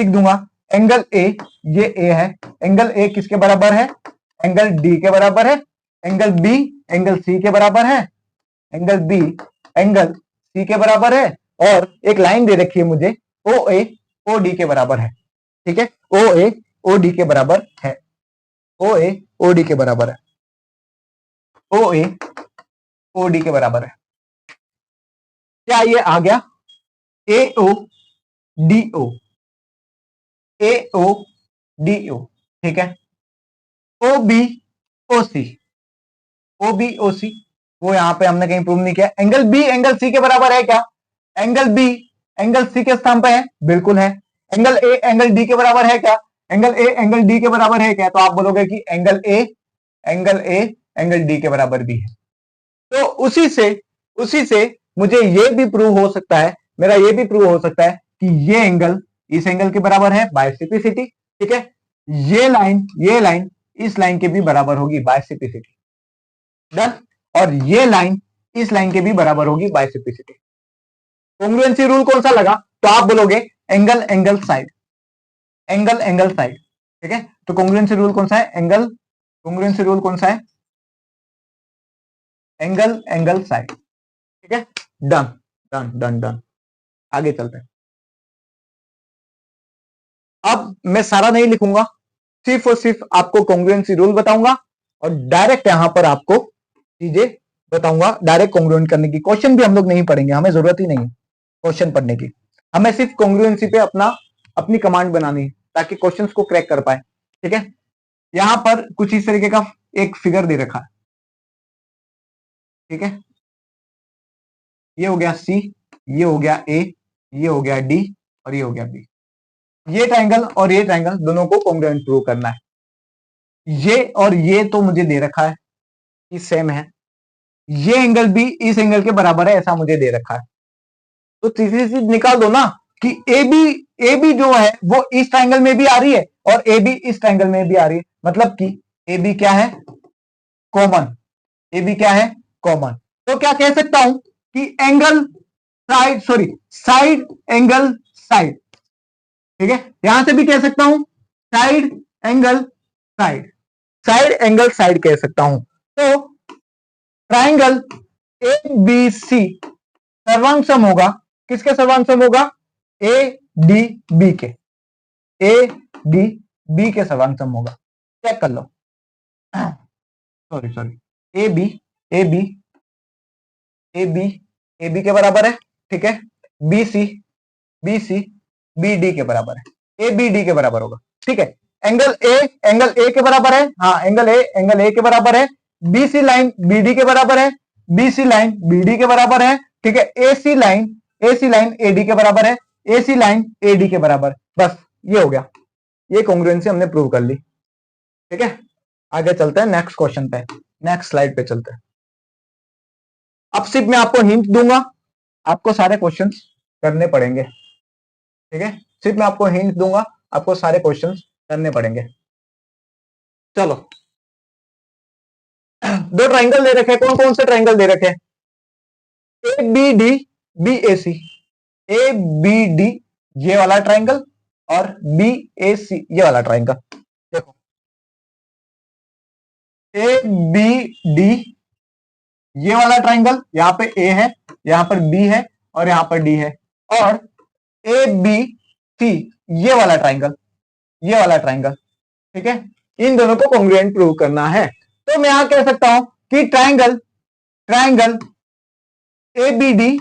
A: दूंगा एंगल ए, ये ए है, एंगल ए किसके बराबर है, एंगल डी के बराबर है, एंगल बी एंगल सी के बराबर है, एंगल बी एंगल सी के बराबर है, और एक लाइन दे रखी है मुझे ओ ए ओ डी के बराबर है। ठीक है, ओ ए ओ डी के बराबर है, ओ ए ओ डी के बराबर है, ओ ए ओ डी के बराबर है। क्या ये आ गया, ए ओ डी ओ, ए ओ डी ओ। ठीक है, ओ बी ओ सी, ओ बी ओ सी, वो यहां पे हमने कहीं प्रूव नहीं किया। एंगल बी एंगल सी के बराबर है क्या, एंगल बी एंगल सी के स्थान पे है, बिल्कुल है। एंगल ए एंगल डी के बराबर है क्या, एंगल ए एंगल डी के बराबर है क्या, तो आप बोलोगे कि एंगल ए एंगल डी के बराबर भी है। तो उसी से मुझे ये भी प्रूव हो सकता है, मेरा ये भी प्रूव हो सकता है कि ये एंगल इस एंगल के बराबर है, बायसिपिसिटी। ठीक है, ये लाइन इस लाइन के भी बराबर होगी, बायसिपिसिटी। डन, और ये लाइन इस लाइन के भी बराबर होगी, बायसिपिसिटी। कॉन्ग्रुएंसी रूल कौन सा लगा, तो आप बोलोगे angle angle side, angle angle side. ठीक है, तो कॉन्ग्रुएंसी रूल कौन सा है, कॉन्ग्रुएंसी रूल कौन सा है, एंगल एंगल साइड। ठीक है, डन डन डन डन, आगे चलते हैं। अब मैं सारा नहीं लिखूंगा, सिर्फ और सिर्फ आपको कॉन्ग्रुएंसी रूल बताऊंगा और डायरेक्ट यहां पर आपको चीजें बताऊंगा, डायरेक्ट कॉन्ग्रुएंट करने की। क्वेश्चन भी हम लोग नहीं पढ़ेंगे, हमें जरूरत ही नहीं है क्वेश्चन पढ़ने की, हमें सिर्फ कॉन्ग्रुएंसी पे अपनी कमांड बनानी है ताकि क्वेश्चंस को क्रैक कर पाए। ठीक है, यहां पर कुछ इस तरीके का एक फिगर दे रखा है। ठीक है, ये हो गया सी, ये हो गया ए, ये हो गया डी और ये हो गया बी। ये ट्रायंगल और ये ट्रायंगल दोनों को कॉन्ग्रुएंट प्रूव करना है। ये और ये तो मुझे दे रखा है कि सेम है, ये एंगल भी इस एंगल के बराबर है ऐसा मुझे दे रखा है। तो तीसरी चीज निकाल दो ना कि ए बी जो है वो इस ट्रायंगल में भी आ रही है और ए बी इस ट्रायंगल में भी आ रही है, मतलब कि ए बी क्या है, कॉमन। ए बी क्या है, कॉमन। तो क्या कह सकता हूं कि angle side, sorry side angle side. ठीक है, यहां से भी कह सकता हूं side angle side, side angle side कह सकता हूं। तो ट्रायंगल ए बी सी सर्वांग सम होगा, किसके सर्वांग सम होगा, ए डी बी के, ए डी बी के सर्वांग सम होगा। चेक कर लो, sorry sorry, A B A B A B A B के बराबर है। ठीक है, बी सी बी डी के बराबर है, ए बी डी के बराबर होगा। ठीक है, एंगल ए के बराबर है, हाँ एंगल ए के बराबर है, B C line B D के बराबर है, B C line B D के बराबर है। ठीक है, ए सी लाइन ए डी के बराबर है, ए सी लाइन ए डी के बराबर। बस ये हो गया, ये कॉन्ग्रुएंसी हमने प्रूव कर ली। ठीक है, आगे चलते हैं नेक्स्ट क्वेश्चन पे, नेक्स्ट स्लाइड पे चलते हैं। अब सिर्फ मैं आपको हिंट दूंगा, आपको सारे क्वेश्चंस करने पड़ेंगे। ठीक है, सिर्फ मैं आपको हिंट दूंगा, आपको सारे क्वेश्चंस करने पड़ेंगे। चलो, दो ट्रायंगल दे रखे, कौन कौन से ट्रायंगल दे रखे, A B D B A C, A B D ये वाला ट्रायंगल और बी ए सी ये वाला ट्रायंगल। देखो ए बी डी ये वाला ट्रायंगल, यहां पे ए है, यहां पर बी है और यहां पर डी है, और ए बी सी ये वाला ट्रायंगल, ये वाला ट्रायंगल। ठीक है, इन दोनों को कॉन्ग्रुएंट प्रूव करना है। तो मैं यहां कह सकता हूं कि ट्रायंगल ए बी डी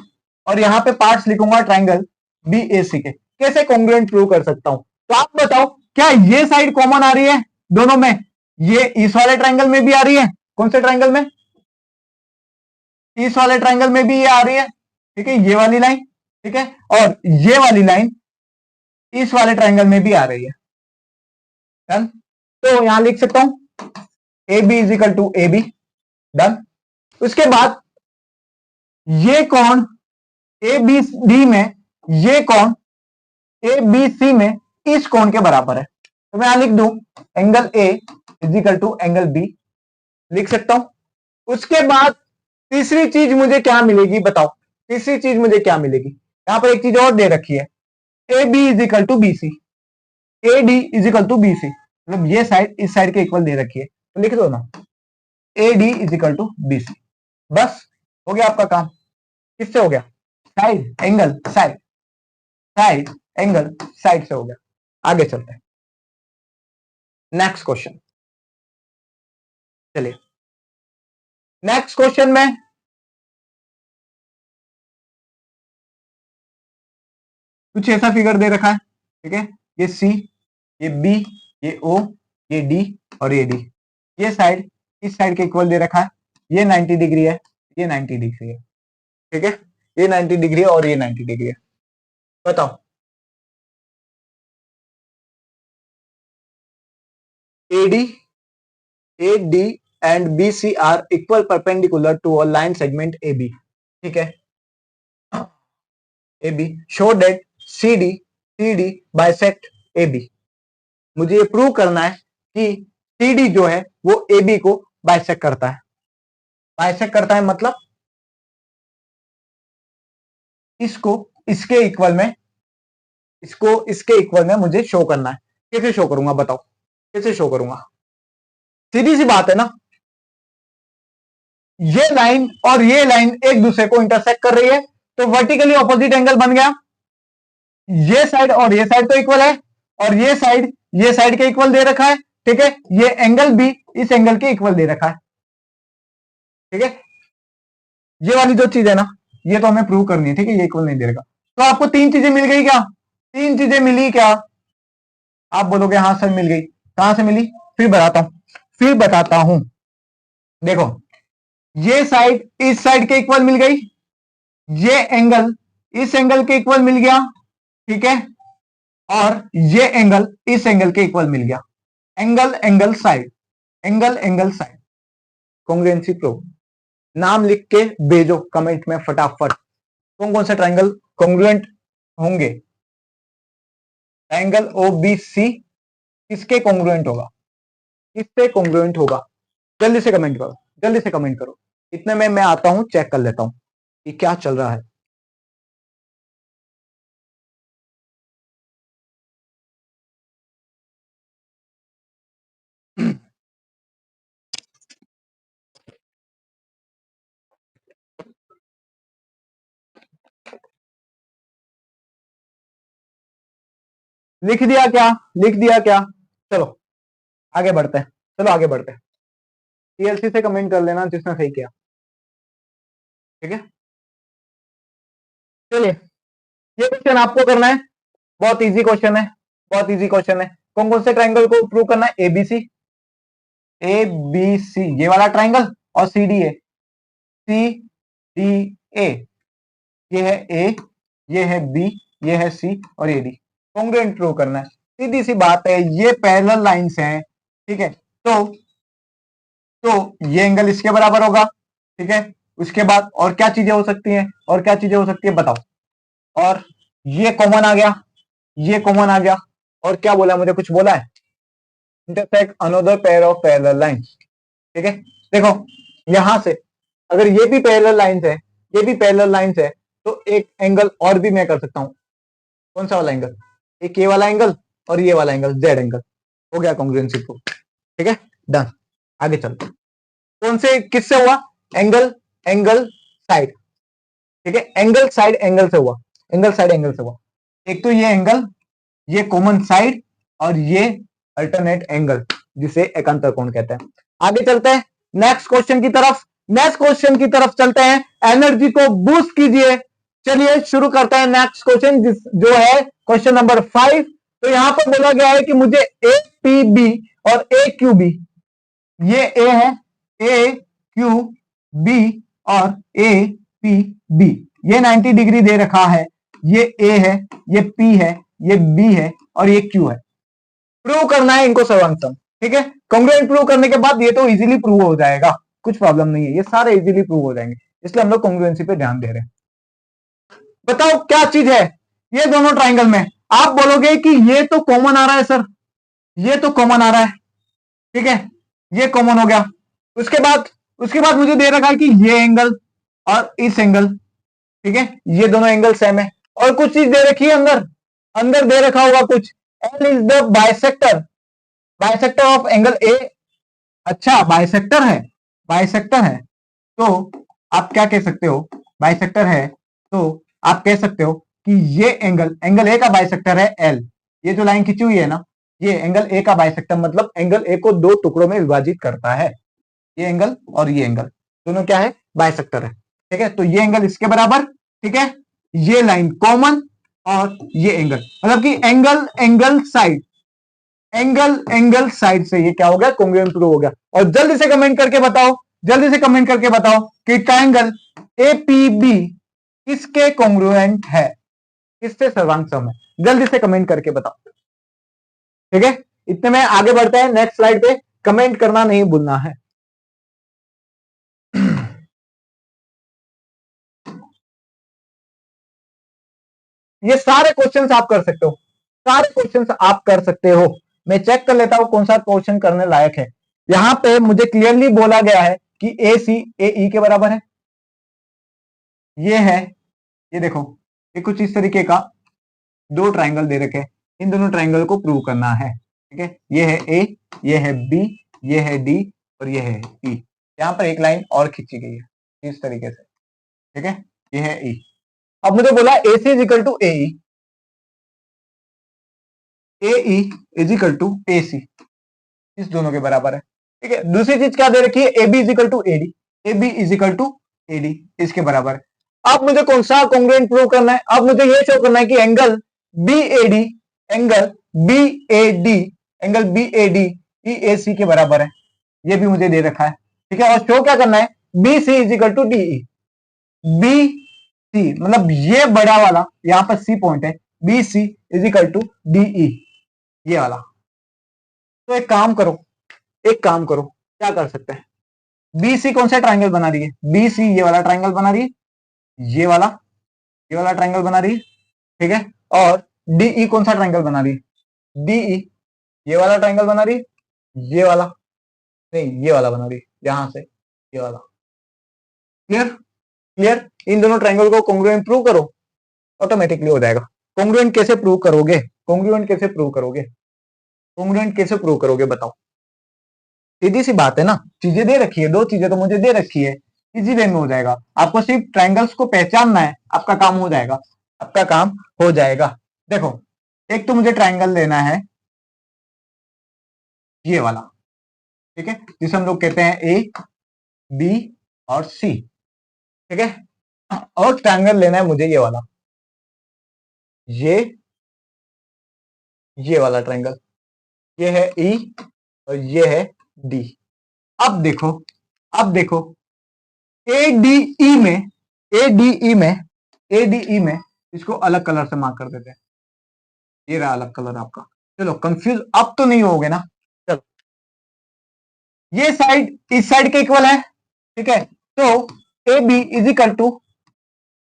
A: और यहां पे पार्ट्स लिखूंगा ट्रायंगल बी ए सी के, कैसे कॉन्ग्रुएंट प्रूव कर सकता हूं। तो आप बताओ क्या ये साइड कॉमन आ रही है दोनों में, ये इस वाले ट्रायंगल में भी आ रही है, कौन से ट्रायंगल में, इस वाले ट्रायंगल में भी ये आ रही है। ठीक है, ये वाली लाइन, ठीक है, और ये वाली लाइन इस वाले ट्रायंगल में भी आ रही है। डन, तो यहां लिख सकता हूं A B is equal to A B. Done, उसके बाद ये कौन ए बी डी में, ये कौन ए बी सी में इस कोण के बराबर है। तो मैं यहां लिख दूं angle A is equal to angle B, लिख सकता हूं। उसके बाद तीसरी चीज मुझे क्या मिलेगी बताओ, तीसरी चीज मुझे क्या मिलेगी। यहां पर एक चीज और दे रखी है, A B is equal to B C, A D is equal to B C, मतलब ये साइड इस साइड के इक्वल दे रखी है, तो लिख दो ना A D is equal to B C. बस हो गया आपका काम। किससे हो गया, side angle side, side angle side से हो गया। आगे चलते हैं नेक्स्ट क्वेश्चन। चलिए नेक्स्ट क्वेश्चन में कुछ ऐसा फिगर दे रखा है, ठीक है, ये सी, ये बी, ये ओ, ये डी और ये डी। ये साइड इस साइड के इक्वल दे रखा है, ये 90 डिग्री है, ये 90 डिग्री है, ठीक है, ये 90 डिग्री है और ये 90 डिग्री है। बताओ AD, AD and BC are equal perpendicular to a line segment AB, ठीक है, AB show that CD bisect AB। मुझे ये प्रूव करना है कि CD जो है वो AB को बाइसेक्ट करता है। बाइसेक्ट करता है मतलब इसको इसके इक्वल में, इसको इसके इक्वल में मुझे शो करना है। कैसे शो करूंगा बताओ, कैसे शो करूंगा, सीधी सी बात है ना, ये लाइन और ये लाइन एक दूसरे को इंटरसेक्ट कर रही है, तो वर्टिकली ऑपोजिट एंगल बन गया। ये साइड और ये साइड तो इक्वल है, और ये साइड के इक्वल दे रखा है, ठीक है, ये एंगल भी इस एंगल के इक्वल दे रखा है, ठीक है। ये वाली जो चीज है ना, ये तो हमें प्रूव करनी है, ठीक है, ये इक्वल नहीं दे रखा। तो आपको तीन चीजें मिल गई क्या, तीन चीजें मिली क्या, आप बोलोगे हाँ सर मिल गई। कहां से मिली, फिर बताता हूं। देखो ये साइड इस साइड के इक्वल मिल गई, ये एंगल इस एंगल के इक्वल मिल गया, ठीक है, और ये एंगल इस एंगल के इक्वल मिल गया। Angle angle side, angle angle side, congruency proof. नाम लिख के भेजो कमेंट में फटाफट, कौन कौन से ट्राइंगल कॉन्ग्रुएंट होंगे। एंगल OBC किसके कॉन्ग्रुएंट होगा, किससे कॉन्ग्रुएंट होगा, जल्दी से कमेंट करो, जल्दी से कमेंट करो। इतने में मैं आता हूं, चेक कर लेता हूं कि क्या चल रहा है। लिख दिया क्या, लिख दिया क्या, चलो आगे बढ़ते हैं, चलो आगे बढ़ते हैं। TLC से कमेंट कर लेना जिसने सही किया, ठीक है। चलिए ये क्वेश्चन आपको करना है, बहुत इजी क्वेश्चन है, बहुत इजी क्वेश्चन है। कौन कौन से ट्राइंगल को प्रूव करना है, ABC, ABC ये वाला ट्राइंगल और CDA, CDA, ये है A, ये है B, ये है C और AD। कॉन्ग्रुएंट प्रूव करना है, सीधी सी बात है, ये पैरेलल लाइंस हैं, ठीक है, तो ये एंगल इसके बराबर होगा, ठीक है। उसके बाद और क्या चीजें हो सकती हैं, और क्या चीजें हो सकती है बताओ, और ये कॉमन आ गया, ये कॉमन आ गया, और क्या बोला, मुझे कुछ बोला है, intersect another pair of parallel lines, ठीक है। देखो यहां से अगर ये भी पैरेलल लाइंस है, ये भी पैरेलल लाइंस है, तो एक एंगल और भी मैं कर सकता हूं। कौन सा वाला एंगल, एक ये वाला एंगल और ये वाला एंगल, जेड एंगल। हो गया कॉन्ग्रुएंसी प्रूफ, ठीक है, डन। आगे चलते, कौन से किससे हुआ, एंगल एंगल साइड, ठीक है, एंगल साइड एंगल से हुआ, एंगल साइड एंगल से हुआ। एक तो ये एंगल, ये कॉमन साइड, और ये अल्टरनेट एंगल जिसे एकांतर कोण कहते हैं। आगे चलते हैं नेक्स्ट क्वेश्चन की तरफ, नेक्स्ट क्वेश्चन की तरफ चलते हैं, एनर्जी को बूस्ट कीजिए। चलिए शुरू करते हैं नेक्स्ट क्वेश्चन, जो है क्वेश्चन नंबर 5। तो यहां पर बोला गया है कि मुझे APB और AQB, ये A है, AQB और APB, ये 90 डिग्री दे रखा है, ये A है, ये P है, ये B है और ये Q है। प्रूव करना है इनको सर्वांग, ठीक है। कॉन्ग्रुएंट प्रूव करने के बाद ये तो इजीली प्रूव हो जाएगा, कुछ प्रॉब्लम नहीं है, ये सारे इजीली प्रूव हो जाएंगे। इसलिए हम लोग कॉन्ग्रुएंसी पे ध्यान दे रहे हैं। बताओ क्या चीज है ये दोनों ट्राइंगल में? आप बोलोगे कि ये तो कॉमन आ रहा है सर, ये तो कॉमन आ रहा है, ठीक है, ये कॉमन हो गया। उसके बाद मुझे दे रखा है कि ये एंगल और इस एंगल, ठीक है, ये दोनों एंगल सेम है, और कुछ चीज दे रखी है अंदर, अंदर दे रखा होगा कुछ, L is the bisector, bisector of angle A. अच्छा बाइसेक्टर है, बाइसेक्टर है, तो आप क्या कह सकते हो, बाइसेक्टर है तो आप कह सकते हो कि ये एंगल, एंगल ए का बाइसेक्टर है एल, ये जो लाइन खींची हुई है ना, ये एंगल ए का बाइसेक्टर, मतलब एंगल ए को दो टुकड़ों में विभाजित करता है, ये एंगल और ये एंगल दोनों क्या है, बाइसेक्टर है, ठीक है। तो ये एंगल इसके बराबर, ठीक है, ये लाइन कॉमन और ये एंगल, मतलब कि angle angle side, angle angle side से ये क्या हो गया, कॉन्ग्रुएंट प्रूव हो गया। और जल्दी से कमेंट करके बताओ, जल्दी से कमेंट करके बताओ कि ट्रायंगल एपीबी किसके कॉन्ग्रुएंट है, किससे सर्वांग सम है, जल्दी से कमेंट करके बताओ, ठीक है। इतने में आगे बढ़ते हैं नेक्स्ट स्लाइड पे, कमेंट करना नहीं भूलना है। ये सारे क्वेश्चंस आप कर सकते हो, सारे क्वेश्चंस आप कर सकते हो। मैं चेक कर लेता हूं कौन सा क्वेश्चन करने लायक है। यहां पे मुझे क्लियरली बोला गया है कि ए सी ए ई के बराबर है, ये है, ये देखो, ये कुछ इस तरीके का दो ट्राइंगल दे रखे हैं, इन दोनों ट्राइंगल को प्रूव करना है, ठीक है। ये है ए, ये है बी, ये है डी और ये है ई। यहां पर एक लाइन और खींची गई है इस तरीके से, ठीक है, ये है ई। अब मुझे बोला A C is equal to A E is equal to A C, इस दोनों के बराबर है, ठीक है। दूसरी चीज क्या दे रखी है, A B is equal to A D, A B is equal to A D, इसके बराबर है। अब मुझे कौन सा कॉन्ग्रुएंट प्रूव करना है, अब मुझे ये शो करना है कि angle B A D, angle B A D, angle B A D E A C के बराबर है, ये भी मुझे दे रखा है, ठीक है। और शो क्या करना है, B C is equal to D E, B C मतलब ये बड़ा वाला, यहां पर सी पॉइंट है, B C is equal to D E, ये वाला। तो एक काम करो, एक काम करो, क्या कर सकते हैं, बी सी कौन सा ट्राइंगल बना रही है, बी सी ये वाला ट्राइंगल बना रही है, ये वाला, ये वाला ट्राइंगल बना रही है, ठीक है। और डीई कौन सा ट्राइंगल बना रही है, डीई ये वाला ट्राइंगल बना रही है, ये वाला नहीं, ये वाला बना रही है, यहां से ये वाला। Clear, clear. इन दोनों ट्राइंगल को कॉन्ग्रुएंट प्रूव करो, ऑटोमेटिकली हो जाएगा। कॉन्ग्रुएंट कैसे प्रूव करोगे, कॉन्ग्रुएंट कैसे प्रूव करोगे, कॉन्ग्रुएंट कैसे प्रूव करोगे बताओ। सीधी सी बात है ना, चीजें दे रखी है, दो चीजें तो मुझे दे रखी है, इजी वे में हो जाएगा। आपको सिर्फ ट्राइंगल्स को पहचानना है, आपका काम हो जाएगा, आपका काम हो जाएगा। देखो, एक तो मुझे ट्राइंगल लेना है ये वाला, ठीक है, जिसे हम लोग कहते हैं ए बी और सी, ठीक है। और ट्राइंगल लेना है मुझे ये वाला, ये वाला ट्राइंगल, ये है ई और ये है डी। अब देखो, अब देखो, एडीई में, एडीई में, एडीई में इसको अलग कलर से मार्क कर देते हैं, ये रहा अलग कलर आपका। चलो कंफ्यूज अब तो नहीं होगे ना, चलो ये साइड इस साइड के इक्वल है, ठीक है, तो A B is equal to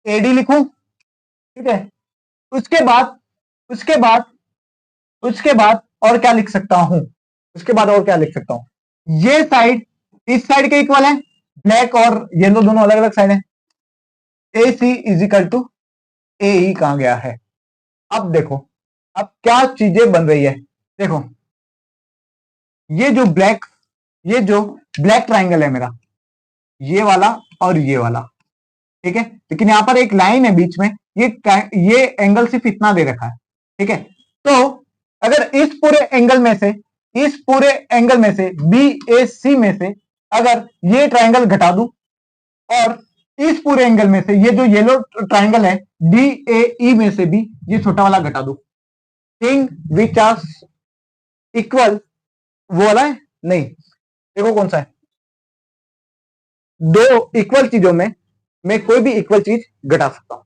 A: A D लिखूं, ठीक है। उसके बाद उसके बाद उसके बाद और क्या लिख सकता हूं, उसके बाद और क्या लिख सकता हूं, ये साइड इस साइड के इक्वल है, ब्लैक और येलो दोनों अलग अलग साइड है, ए C is equal to A ई कहां गया है। अब देखो, अब क्या चीजें बन रही है, देखो ये जो ब्लैक ट्राइंगल है मेरा, ये वाला और ये वाला, ठीक है, लेकिन यहां पर एक लाइन है बीच में, ये एंगल सिर्फ इतना दे रखा है, ठीक है। तो अगर इस पूरे एंगल में से, इस पूरे एंगल में से बी ए सी में से अगर ये ट्राइंगल घटा दूं और इस पूरे एंगल में से ये जो येलो ट्राइंगल है डी ए ई में से भी ये छोटा वाला घटा दूं, थिंग विच आर इक्वल, वो वाला है नहीं, देखो कौन सा है, दो इक्वल चीजों में मैं कोई भी इक्वल चीज घटा सकता हूं,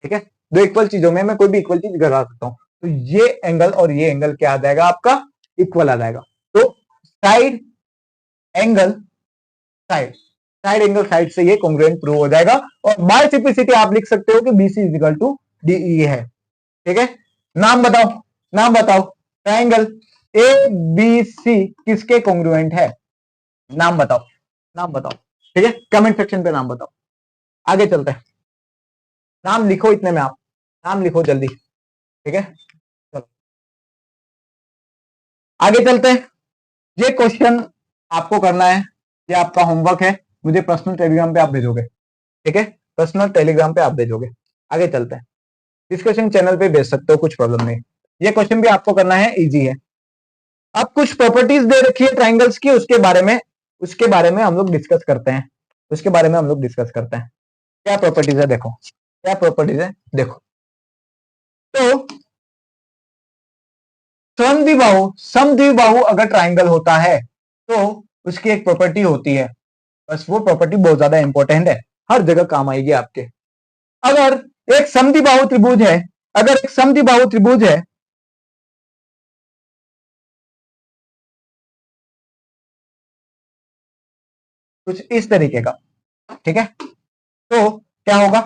A: ठीक है, दो इक्वल चीजों में मैं कोई भी इक्वल चीज घटा सकता हूं, तो ये एंगल और ये एंगल क्या आ जाएगा आपका, इक्वल आ जाएगा। तो side angle side side angle side से ये कॉन्ग्रुएंट प्रूव हो जाएगा। और बाय सिंप्लिसिटी आप लिख सकते हो कि BC is equal to DE है। ठीक है, नाम बताओ, नाम बताओ, ट्राइंगल ABC किसके कॉन्ग्रुएंट है? नाम बताओ, नाम बताओ। ठीक है, कमेंट सेक्शन पे नाम बताओ। आगे चलते हैं, नाम लिखो, इतने में आप नाम लिखो जल्दी। ठीक है, चलो आगे चलते हैं। ये क्वेश्चन आपको करना है, ये आपका होमवर्क है, मुझे पर्सनल टेलीग्राम पे आप भेजोगे। ठीक है, पर्सनल टेलीग्राम पे आप भेजोगे। आगे चलते हैं, इस क्वेश्चन चैनल पे भेज सकते हो, कुछ प्रॉब्लम नहीं। ये क्वेश्चन भी आपको करना है, इजी है। अब कुछ प्रॉपर्टीज दे रखी है ट्राइंगल्स की, उसके बारे में हम लोग डिस्कस करते हैं। उसके बारे में हम लोग डिस्कस करते हैं। क्या प्रॉपर्टीज है देखो, क्या प्रॉपर्टीज है देखो। तो समद्विबाहु अगर ट्राइंगल होता है तो उसकी एक प्रॉपर्टी होती है, बस वो प्रॉपर्टी बहुत ज्यादा इंपॉर्टेंट है, हर जगह काम आएगी आपके। अगर एक समद्विबाहु त्रिभुज है, अगर एक समद्विबाहु त्रिभुज है, कुछ इस तरीके का, ठीक है, तो क्या होगा?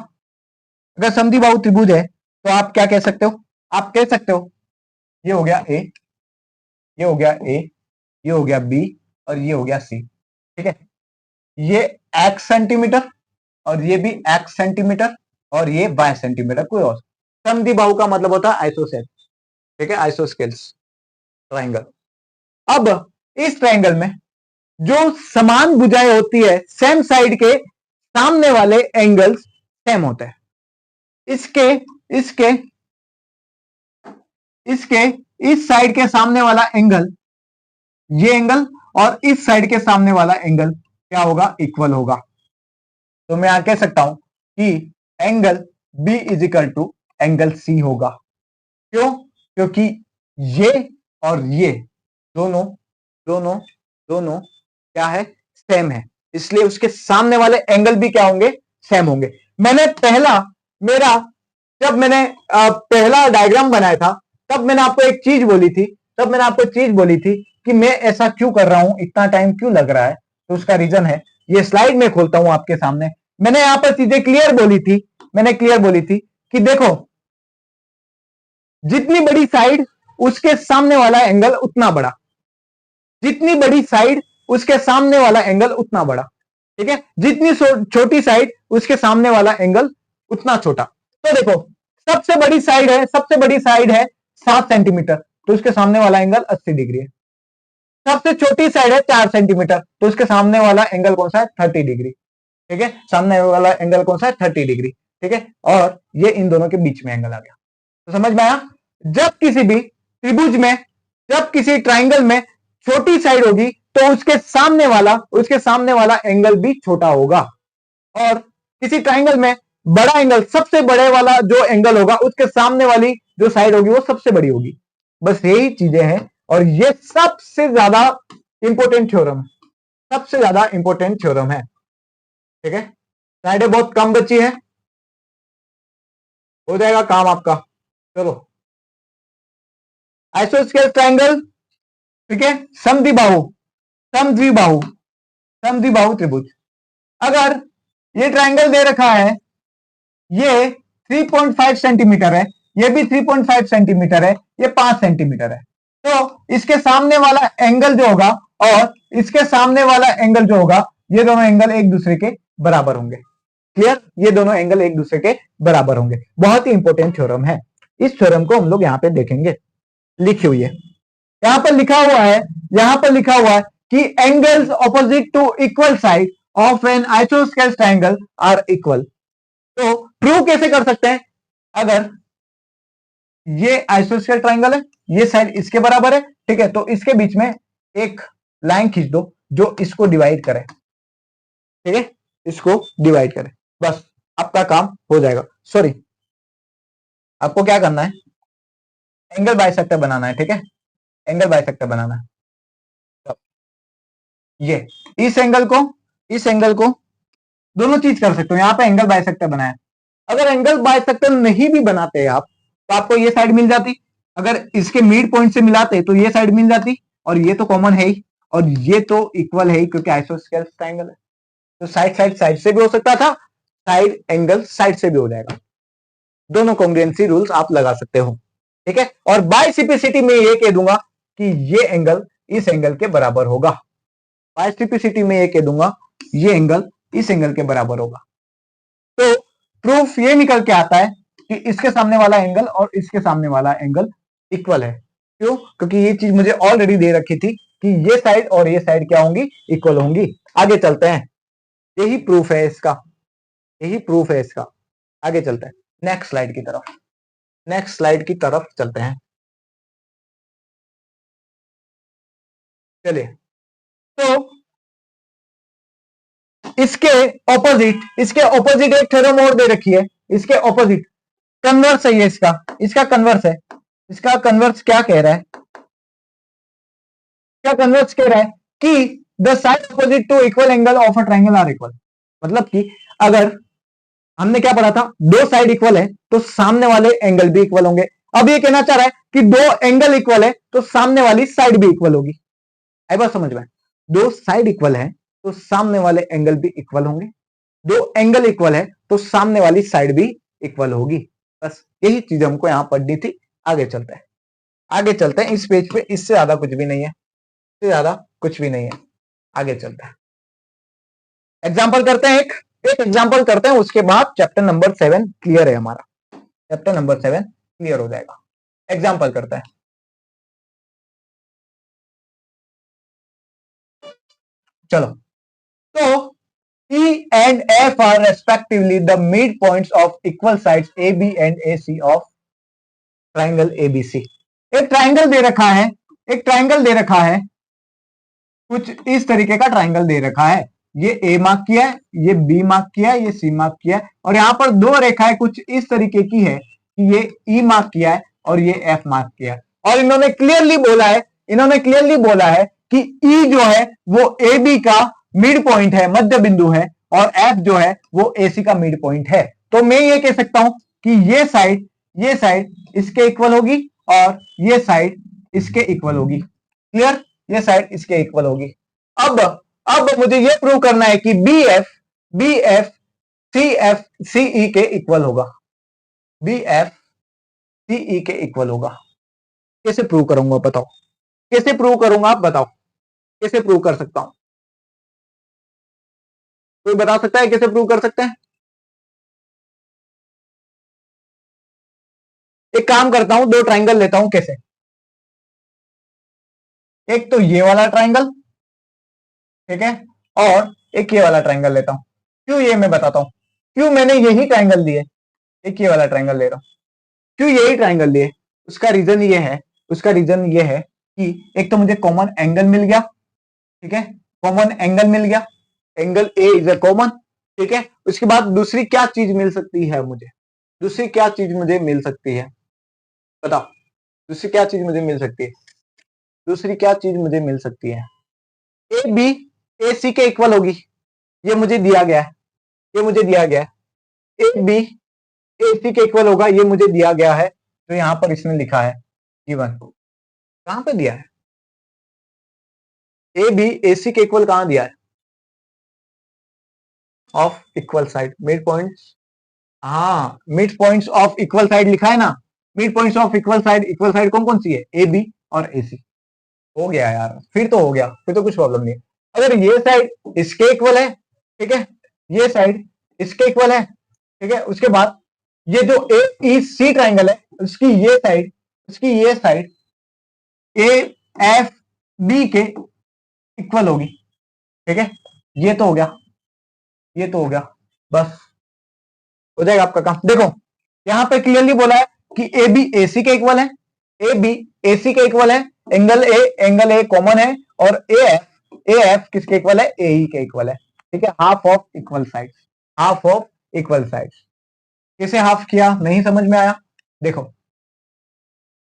A: अगर समद्विबाहु त्रिभुज है तो आप क्या कह सकते हो? आप कह सकते हो ये हो गया ए, ये हो गया ए, ये हो गया बी, और ये हो गया सी। ठीक है, ये x सेंटीमीटर और ये भी x सेंटीमीटर और ये y सेंटीमीटर, कोई और। समद्विबाहु का मतलब होता है आइसोसेल्स। ठीक है, आइसोस्केल्स ट्राइंगल। अब इस ट्राइंगल में जो समान भुजाएं होती है, सेम साइड के सामने वाले एंगल्स सेम होते हैं। इसके इसके इसके इस साइड के सामने वाला एंगल, ये एंगल, और इस साइड के सामने वाला एंगल क्या होगा? इक्वल होगा। तो मैं यहां कह सकता हूं कि angle B is equal to angle C होगा। क्यों? क्योंकि ये और ये दोनों दोनों दोनों क्या है? सेम है, इसलिए उसके सामने वाले एंगल भी क्या होंगे? सेम होंगे। मैंने जब मैंने पहला डायग्राम बनाया था, तब मैंने आपको एक चीज बोली थी कि मैं ऐसा क्यों कर रहा हूं, इतना टाइम क्यों लग रहा है। तो उसका रीजन है, ये स्लाइड में खोलता हूं आपके सामने। मैंने यहां पर चीजें क्लियर बोली थी कि देखो, जितनी बड़ी साइड उसके सामने वाला एंगल उतना बड़ा, जितनी बड़ी साइड उसके सामने वाला एंगल उतना बड़ा। ठीक है, जितनी छोटी साइड उसके सामने वाला एंगल उतना छोटा। तो देखो, सबसे बड़ी साइड है 7 सेंटीमीटर, तो उसके सामने वाला एंगल 80 डिग्री है। सबसे छोटी साइड है 4 सेंटीमीटर, तो उसके सामने वाला एंगल कौन सा है? 30 डिग्री। ठीक है, सामने वाला एंगल कौन सा है? 30 डिग्री। ठीक है, और ये इन दोनों के बीच में एंगल आ गया। तो समझ में आया? जब किसी भी त्रिभुज में, जब किसी ट्राइंगल में छोटी साइड होगी तो उसके सामने वाला एंगल भी छोटा होगा, और किसी ट्राइंगल में बड़ा एंगल, सबसे बड़े वाला जो एंगल होगा उसके सामने वाली जो साइड होगी वो सबसे बड़ी होगी। बस यही चीजें हैं, और ये सबसे ज्यादा इंपॉर्टेंट थ्योरम है। ठीक है, साइडें बहुत कम बची है, हो जाएगा काम आपका। चलो, आइसोस्केल ट्राइंगल, ठीक है, समद्विबाहु त्रिभुज। अगर ये ट्राइंगल दे रखा है, ये 3.5 सेंटीमीटर है, ये भी 3.5 सेंटीमीटर है, ये 5 सेंटीमीटर है, तो इसके सामने वाला एंगल जो होगा और इसके सामने वाला एंगल जो होगा, ये दोनों एंगल एक दूसरे के बराबर होंगे। क्लियर? ये दोनों एंगल एक दूसरे के बराबर होंगे। बहुत ही इंपॉर्टेंट थ्योरम है। इस थ्योरम को हम लोग यहां पे देखेंगे, लिखी हुई है, यहां पर लिखा हुआ है कि angles opposite to equal side of an आइसोस्केल ट्राइंगल आर इक्वल। तो प्रूव कैसे कर सकते हैं? अगर ये आइसोस्केल ट्राइंगल है, ये साइड इसके बराबर है, ठीक है, तो इसके बीच में एक लाइन खींच दो जो इसको डिवाइड करे। ठीक है, इसको डिवाइड करे, बस आपका काम हो जाएगा। सॉरी, आपको क्या करना है? एंगल बाइसेक्टर बनाना है। ठीक है, एंगल बाइसेक्टर बनाना है। तो ये इस एंगल को दोनों चीज कर सकते हो। यहां पे एंगल बाइसेक्टर बनाया, अगर एंगल बाइसेक्टर नहीं भी बनाते आप तो आपको ये साइड मिल जाती, अगर इसके मिड पॉइंट से मिलाते तो ये साइड मिल जाती, और ये तो कॉमन है ही, और ये तो इक्वल है ही क्योंकि आइसोस्केल ट्राइंगल है। तो साइड से भी हो सकता था, साइड एंगल साइड से भी हो जाएगा। दोनों कॉन्ग्रुएंसी रूल्स आप लगा सकते हो, ठीक है। और बाइसिपिसिटी में ये कह दूंगा कि ये एंगल इस एंगल के बराबर होगा। बाइसिपिसिटी में ये कह दूंगा ये एंगल इस एंगल के बराबर होगा। तो प्रूफ ये निकल के आता है कि इसके सामने वाला एंगल और इसके सामने वाला एंगल इक्वल है। क्यों? क्योंकि ये चीज मुझे ऑलरेडी दे रखी थी कि ये साइड और ये साइड क्या होंगी, इक्वल होंगी। आगे चलते हैं, यही प्रूफ है इसका, यही प्रूफ है इसका। आगे चलते हैं नेक्स्ट स्लाइड की तरफ, नेक्स्ट स्लाइड की तरफ चलते हैं। चलिए, तो इसके ऑपोजिट एक थ्योरम और दे रखी है, इसके ऑपोजिट कन्वर्स है ये, इसका कन्वर्स है। इसका कन्वर्स क्या कह रहा है, क्या कन्वर्स कह रहा है कि the side opposite to equal angle of a triangle are equal. मतलब कि अगर हमने क्या पढ़ा था, दो साइड इक्वल है तो सामने वाले एंगल भी इक्वल होंगे। अब ये कहना चाह रहा है कि दो एंगल इक्वल है तो सामने वाली साइड भी इक्वल होगी। आई बात समझ में? दो साइड इक्वल है तो सामने वाले एंगल भी इक्वल होंगे, दो एंगल इक्वल है तो सामने वाली साइड भी इक्वल होगी। बस यही चीज हमको यहां पढ़नी थी। आगे चलते हैं, आगे चलते हैं इस पेज पे, इससे ज्यादा कुछ भी नहीं है, इससे ज्यादा कुछ भी नहीं है। आगे चलते हैं, एग्जाम्पल करते हैं, एक एग्जाम्पल करते हैं, उसके बाद चैप्टर नंबर 7 क्लियर है हमारा, चैप्टर नंबर 7 क्लियर हो जाएगा। एग्जाम्पल करते हैं, चलो। तो E and F are respectively the midpoints of equal sides AB and AC of triangle ABC। एक ट्राइंगल दे रखा है, एक ट्राइंगल दे रखा है, कुछ इस तरीके का ट्राइंगल दे रखा है। ये ए मार्क किया है, ये बी मार्क किया है, ये सी मार्क किया है, और यहां पर दो रेखाएं कुछ इस तरीके की है कि ये ई मार्क किया है और ये एफ मार्क किया है। और इन्होंने क्लियरली बोला है, इन्होंने क्लियरली बोला है कि ई जो है वो ए बी का मिड पॉइंट है, मध्य बिंदु है, और एफ जो है वो एसी का मिड पॉइंट है। तो मैं ये कह सकता हूं कि ये साइड इसके इक्वल होगी और ये साइड इसके इक्वल होगी। क्लियर? ये साइड इसके इक्वल होगी। अब अब मुझे ये प्रूव करना है कि बी एफ सीई के इक्वल होगा, बी एफ सीई के इक्वल होगा। कैसे प्रूव करूंगा बताओ, कैसे प्रूव करूंगा आप बताओ, कैसे प्रूव कर सकता हूं? कोई बता सकता है कैसे प्रूव कर सकते हैं? एक काम करता हूं, दो ट्राइंगल लेता हूं। कैसे? एक तो ये वाला ट्राइंगल, ठीक है, और एक ये वाला ट्राइंगल लेता हूं। क्यों, ये मैं बताता हूं क्यों मैंने यही ट्राइंगल लिए, एक ये वाला ट्राइंगल ले रहा हूं। क्यों यही ट्राइंगल लिए? उसका रीजन ये है, उसका रीजन ये है कि एक तो मुझे कॉमन एंगल मिल गया, ठीक है, कॉमन एंगल मिल गया, angle A is a common, ठीक है। उसके बाद दूसरी क्या चीज मिल सकती है मुझे, दूसरी क्या चीज मुझे मिल सकती है बताओ, दूसरी क्या चीज मुझे मिल सकती है, दूसरी क्या चीज मुझे मिल सकती है? ए बी ए सी के इक्वल होगी, ये मुझे दिया गया है, ये मुझे दिया गया है। ए बी ए सी के इक्वल होगा, ये मुझे दिया गया है। तो यहां पर इसने लिखा है गिवन, कहां पे दिया है? ए बी ए सी के इक्वल कहां दिया है? Of equal side, mid point, हाँ mid points of equal side लिखा है ना। Mid points of equal side कौन कौन सी है? ए बी और ए सी। हो गया यार, फिर तो हो गया, फिर तो कुछ प्रॉब्लम नहीं है। अगर ये साइड इसके इक्वल है, ठीक है, ये साइड इसके इक्वल है, ठीक है, उसके बाद ये जो ए ई सी ट्राइंगल है उसकी ये साइड, उसकी ये साइड ए एफ बी के इक्वल होगी, ठीक है। ये तो हो गया, ये तो हो गया, बस हो जाएगा आपका काम। देखो यहां पे क्लियरली बोला है कि ए बी ए सी के इक्वल है, ए बी ए सी के इक्वल है, एंगल ए कॉमन है, और ए एफ किसके इक्वल है? ए ई के इक्वल है, ठीक है। Half of equal side, half of equal side. कैसे हाफ किया, नहीं समझ में आया? देखो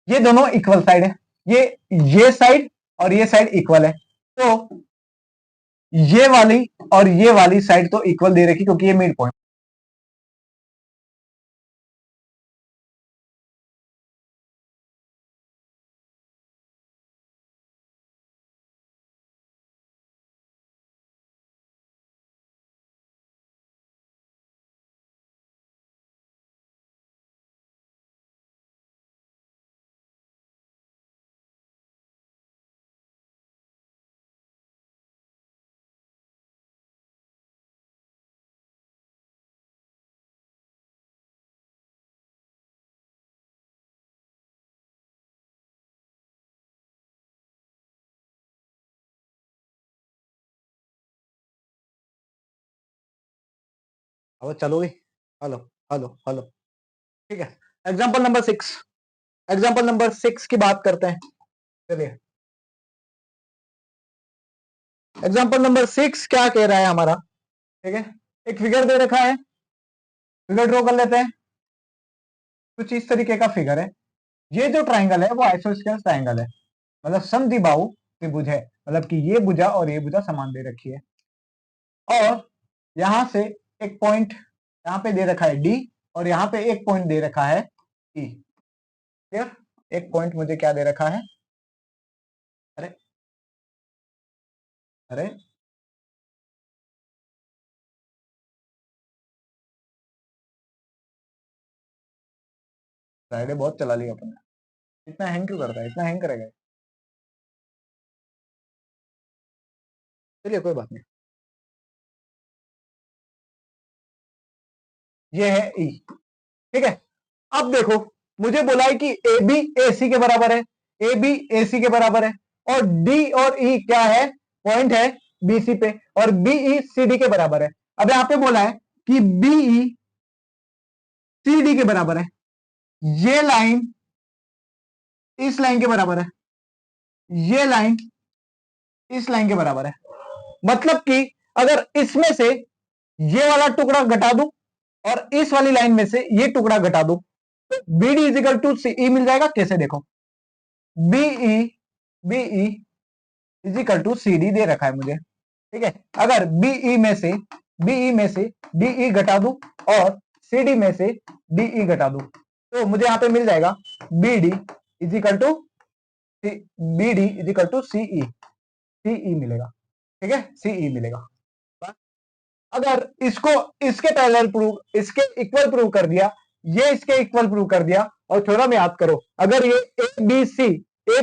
A: ये दोनों इक्वल साइड है, ये साइड और ये साइड इक्वल है, तो ये वाली और ये वाली साइड तो इक्वल दे रखी क्योंकि ये मिड पॉइंट अब चलो हेलो हेलो हेलो, ठीक है। एग्जाम्पल नंबर 6, एग्जाम्पल नंबर 6 की बात करते हैं। चलिए एग्जाम्पल नंबर 6 क्या कह रहा है हमारा, ठीक है। एक फिगर दे रखा है, फिगर ड्रॉ कर लेते हैं। कुछ इस तरीके का फिगर है। ये जो ट्राइंगल है वो आइसोस्केलेस ट्राइंगल है, मतलब समद्विबाहु त्रिभुज है, मतलब कि ये भुजा और ये भुजा समान दे रखी है। और यहां से एक पॉइंट यहां पे दे रखा है डी, और यहां पे एक पॉइंट दे रखा है ई। क्लियर? एक पॉइंट मुझे क्या दे रखा है, अरे अरे फ्राइडे बहुत चला लिया अपन ने। इतना हैंग क्यों करता है, इतना हैंग करेगा? चलिए कोई बात नहीं। ये है ई, ठीक है। अब देखो, मुझे बोला है कि ए बी ए सी के बराबर है, ए बी ए सी के बराबर है, और डी और ई क्या है, पॉइंट है बी सी पे, और बीई सी डी के बराबर है। अब यहां पे बोला है कि बीई सी डी के बराबर है। ये लाइन इस लाइन के बराबर है, ये लाइन इस लाइन के बराबर है। मतलब कि अगर इसमें से ये वाला टुकड़ा घटा दूं और इस वाली लाइन में से ये टुकड़ा घटा दूं, तो B D is equal to C E मिल जाएगा। कैसे? देखो, B E B E is equal to C D दे रखा है मुझे, ठीक है। अगर बीई में से डीई घटा दूं और सी डी में से डीई घटा दूं, तो मुझे यहां पे मिल जाएगा B D is equal to CE, CE मिलेगा, ठीक है, सीई मिलेगा। अगर इसको इसके पैरेलल प्रूव, इसके इक्वल प्रूव कर दिया, ये इसके इक्वल प्रूव कर दिया, और थ्योरम याद करो, अगर ये ए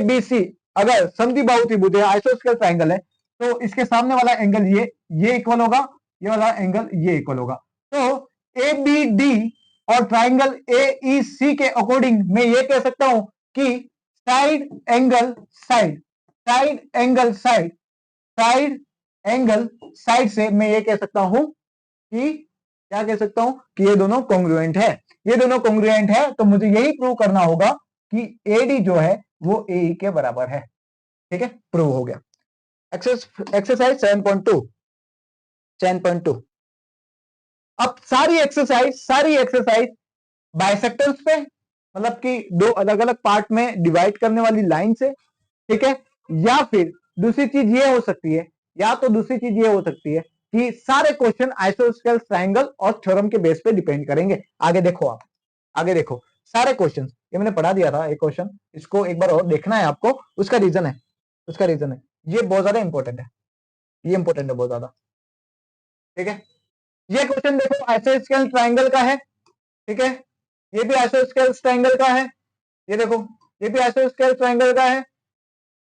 A: बी सी अगर समद्विबाहु त्रिभुज है, आइसोस्केलेस ट्रायंगल है, तो इसके सामने वाला एंगल ये इक्वल होगा, ये वाला एंगल ये इक्वल होगा। तो ए बी डी और ट्राइंगल ए ई सी के अकॉर्डिंग मैं ये कह सकता हूं कि side angle side, side angle side, side angle side से मैं ये कह सकता हूं कि क्या कह सकता हूं कि ये दोनों कॉन्ग्रुएंट है। ये दोनों कॉन्ग्रुएंट है, तो मुझे यही प्रूव करना होगा कि एडी जो है वो ए के बराबर है, ठीक है। प्रूव हो गया। एक्सरसाइज 7.2, 10.2। अब सारी एक्सरसाइज बाइसेक्टर्स पे, मतलब कि दो अलग अलग पार्ट में डिवाइड करने वाली लाइन से, ठीक है। या फिर दूसरी चीज ये हो सकती है, या तो दूसरी चीज ये हो सकती है कि सारे क्वेश्चन आइसोस्केलेस ट्रायंगल और थ्योरम के बेस पे डिपेंड करेंगे। आगे देखो, आप आगे देखो, सारे क्वेश्चन ये मैंने पढ़ा दिया था एक क्वेश्चन, इसको एक बार और देखना है आपको। उसका रीजन है, ये बहुत ज्यादा इंपॉर्टेंट है, ये इंपॉर्टेंट है बहुत ज्यादा, ठीक है। ये क्वेश्चन देखो आइसोस्केलेस ट्रायंगल का है, ठीक है। ये भी आइसोस्केलेस ट्रायंगल का है, ये देखो, ये भी आइसोस्केलेस ट्रायंगल का है।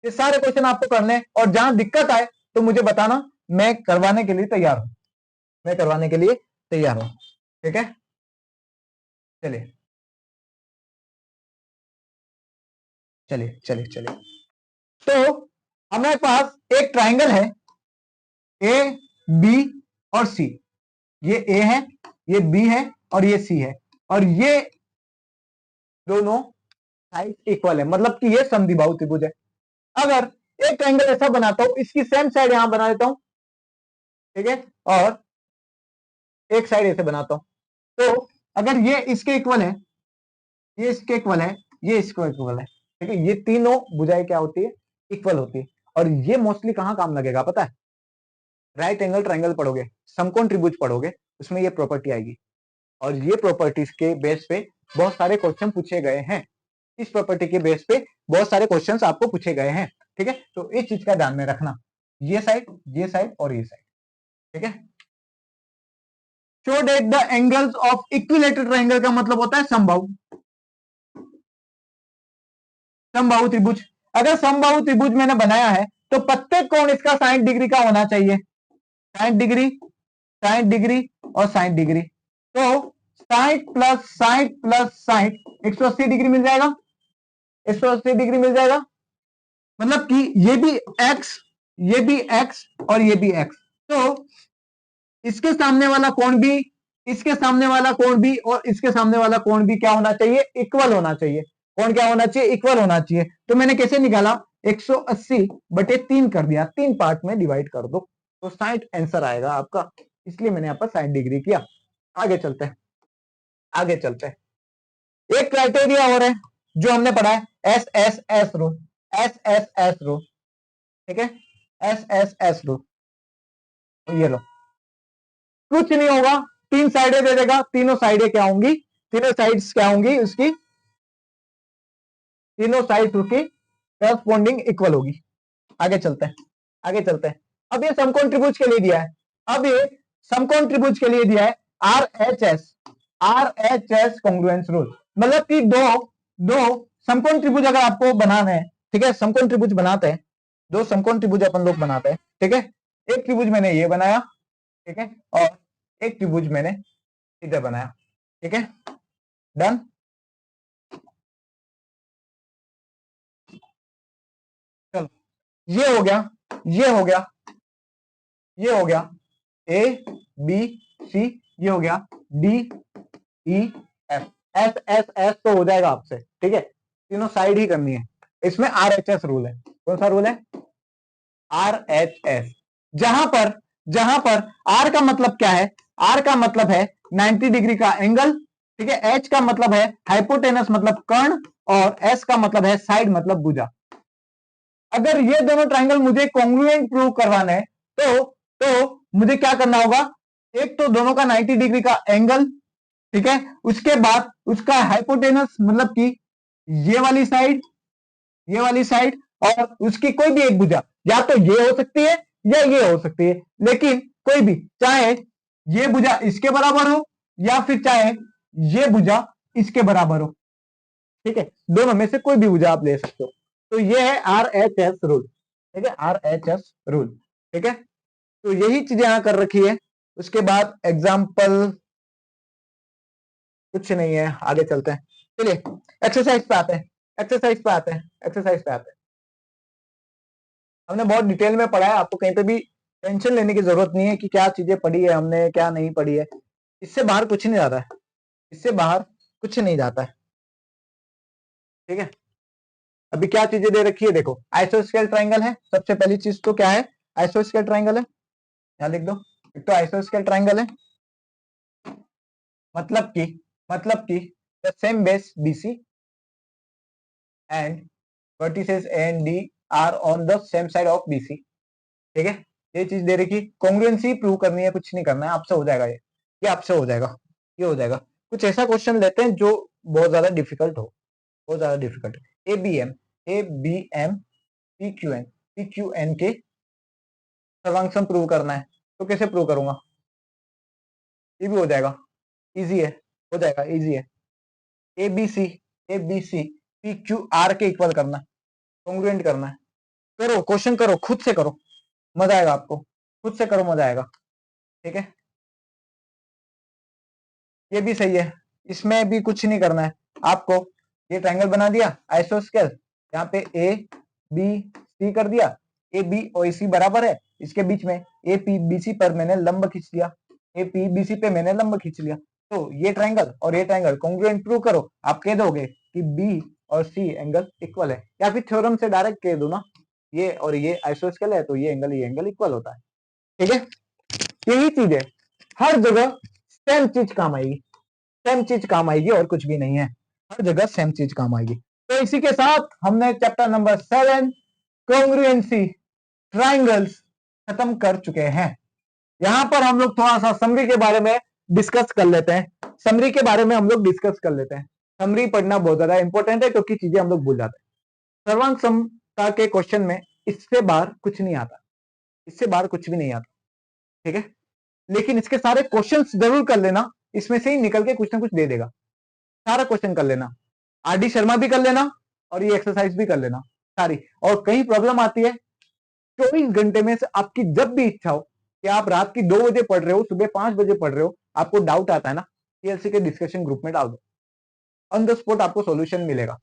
A: ये सारे क्वेश्चन आपको करने हैं, और जहां दिक्कत आए तो मुझे बताना, मैं करवाने के लिए तैयार हूं, मैं करवाने के लिए तैयार हूं, ठीक है। चलिए चलिए चलिए चलिए, तो हमारे पास एक ट्राइंगल है ए बी और सी। ये ए है, ये बी है, और ये सी है, और ये दोनों साइड इक्वल है, मतलब कि ये समद्विबाहु त्रिभुज है। अगर एक ट्राइंगल ऐसा बनाता हूं, इसकी सेम साइड यहां बना देता हूं, ठीक है, और एक साइड ऐसे बनाता हूं, तो अगर ये इसके इक्वल है, ये इसके इक्वल है, ये इसके इक्वल है, ठीक है, ये तीनों भुजाएं क्या होती है, इक्वल होती है। और ये मोस्टली कहां काम लगेगा पता है? राइट एंगल ट्रायंगल पढ़ोगे, समकोण त्रिभुज पढ़ोगे, उसमें ये प्रॉपर्टी आएगी, और ये प्रॉपर्टीज के बेस पे बहुत सारे क्वेश्चन पूछे गए हैं। इस प्रॉपर्टी के बेस पे बहुत सारे क्वेश्चंस आपको पूछे गए हैं, ठीक है। तो इस चीज का ध्यान में रखना, ये साइड और ये साइड, ठीक है। Show that the angles of equilateral triangle का मतलब होता है समबाहु, समबाहु त्रिभुज। अगर समबाहु त्रिभुज मैंने बनाया है, तो प्रत्येक कोण इसका 60 डिग्री का होना चाहिए, 60 डिग्री, 60 डिग्री और 60 डिग्री। तो 60 प्लस 60 प्लस 60 180 डिग्री मिल जाएगा, 180 डिग्री मिल जाएगा। मतलब कि ये भी x, ये भी x और ये भी x, तो इसके सामने वाला कोण भी इसके सामने वाला कोण भी और इसके सामने वाला कोण भी क्या होना चाहिए, इक्वल होना चाहिए। कोण क्या होना चाहिए, इक्वल होना चाहिए। तो मैंने कैसे निकाला, 180/3 कर दिया, 3 पार्ट में डिवाइड कर दो तो 60 आंसर आएगा आपका, इसलिए मैंने यहाँ पर 60 डिग्री किया। आगे चलते हैं, आगे चलते हैं। एक क्राइटेरिया और है जो हमने पढ़ा है, S S S rule, S S S rule, ठीक है, एस एस एस रूल। ये लो, कुछ नहीं होगा, 3 साइडें दे देगा, तीनों साइडें क्या होंगी, तीनों साइड्स क्या होंगी उसकी, तीनों साइड की करस्पॉन्डिंग इक्वल होगी। आगे चलते हैं, आगे चलते हैं। अब ये समकोण त्रिभुज के लिए दिया है, अब ये समकोण त्रिभुज के लिए दिया है RHS, RHS कॉन्ग्रुएंस रूल। मतलब कि दो समकोण त्रिभुज अगर आपको बनाना है, ठीक है, समकोण त्रिभुज बनाते हैं, दो समकोण त्रिभुज अपन लोग बनाते हैं, ठीक है। एक त्रिभुज मैंने ये बनाया, ठीक है, और एक त्रिभुज मैंने इधर बनाया, ठीक है, डन। चलो, ये हो गया, ये हो गया, ये हो गया A B C, ये हो गया D E F, S S S तो हो जाएगा आपसे, ठीक है, तीनों साइड ही करनी है। इसमें RHS रूल है, कौन सा रूल है, RHS। जहां पर R का मतलब क्या है, R का मतलब है 90 डिग्री का एंगल, ठीक है, H का मतलब है हाइपोटेनस मतलब कर्ण, और S का मतलब है साइड मतलब भुजा। अगर ये दोनों ट्राइंगल मुझे कॉन्ग्रुएंट प्रूव करवाना है तो मुझे क्या करना होगा, एक तो दोनों का 90 डिग्री का एंगल, ठीक है, उसके बाद उसका हाइपोटेनस मतलब कि ये वाली साइड, ये वाली साइड, और उसकी कोई भी एक भुजा, या तो ये हो सकती है या ये हो सकती है, लेकिन कोई भी, चाहे ये भुजा इसके बराबर हो या फिर चाहे ये भुजा इसके बराबर हो, ठीक है, दोनों में से कोई भी भुजा आप ले सकते हो। तो ये है RHS रूल, ठीक है, RHS रूल, ठीक है। तो यही चीजें यहां कर रखी है। उसके बाद एग्जाम्पल कुछ नहीं है, आगे चलते हैं। चलिए एक्सरसाइज पे आते हैं, एक्सरसाइज पे आते हैं, एक्सरसाइज पे आते हैं। हमने बहुत डिटेल में पढ़ा है, आपको कहीं पे भी टेंशन लेने की जरूरत नहीं है कि क्या चीजें पढ़ी है हमने क्या नहीं पढ़ी है, इससे बाहर कुछ नहीं जाता है, इससे बाहर कुछ नहीं जाता है, ठीक है। अभी क्या चीजें दे रखी है, देखो आइसोस्केल ट्राइंगल है, सबसे पहली चीज तो क्या है, आइसोस्केल ट्राइंगल है, यहां लिख दो, एक तो आइसोस्केल ट्राइंगल है, मतलब कि the same base BC and vertices A and D are on the same side of BC, ठीक है, ये चीज दे रखी, कॉन्ग्रुएंसी प्रूव करनी है, कुछ नहीं करना है, आपसे हो जाएगा, ये आपसे हो जाएगा, ये हो जाएगा। कुछ ऐसा क्वेश्चन लेते हैं जो बहुत ज्यादा डिफिकल्ट हो, बहुत ज्यादा डिफिकल्ट। ABM PQN के सर्वांग सम प्रूव करना है, तो कैसे प्रूव करूंगा, ये भी हो जाएगा, इजी है, हो जाएगा, इजी है। ABC PQR के इक्वल करना है, कॉन्ग्रुएंट करना है, करो क्वेश्चन, करो खुद से करो, मजा आएगा आपको, खुद से करो मजा आएगा, ठीक है। ये भी सही है, इसमें भी कुछ नहीं करना है आपको, ये ट्रायंगल बना दिया आइसोस्केल, यहाँ पे ABC कर दिया, AB और AC बराबर है, इसके बीच में APBC पर मैंने लंब खींच लिया, APBC पे मैंने लंब खींच लिया, तो ये ट्रायंगल और ये ट्रायंगल कॉन्ग्रुएंट प्रूव करो, आप कह दोगे कि B और C एंगल इक्वल है, या फिर थ्योरम से डायरेक्ट कह दो ना, ये और ये आइसोस्केल है तो ये एंगल इक्वल होता है, ठीक है। यही चीज है, हर जगह सेम चीज काम आएगी, सेम चीज काम आएगी और कुछ भी नहीं है, हर जगह सेम चीज काम आएगी। तो इसी के साथ हमने चैप्टर नंबर 7 कॉन्ग्रुएंसी ट्राइंगल्स खत्म कर चुके हैं। यहां पर हम लोग थोड़ा सा समरी के बारे में डिस्कस कर लेते हैं, समरी के बारे में हम लोग डिस्कस कर लेते हैं। समरी पढ़ना बहुत ज्यादा इंपॉर्टेंट है क्योंकि चीजें हम लोग भूल जाते हैं। सर्वांग समता के क्वेश्चन में इससे बाहर कुछ नहीं आता, इससे बाहर कुछ भी नहीं आता, ठीक है, लेकिन इसके सारे क्वेश्चंस जरूर कर लेना, इसमें से ही निकल के कुछ ना कुछ दे देगा, सारा क्वेश्चन कर लेना, RD शर्मा भी कर लेना और ये एक्सरसाइज भी कर लेना सारी। और कहीं प्रॉब्लम आती है 24 घंटे में से आपकी जब भी इच्छा हो कि आप रात की 2 बजे पढ़ रहे हो, सुबह 5 बजे पढ़ रहे हो, आपको डाउट आता है ना, TLC के डिस्कशन ग्रुप में डाल दो, ऑन द स्पॉट आपको सॉल्यूशन मिलेगा,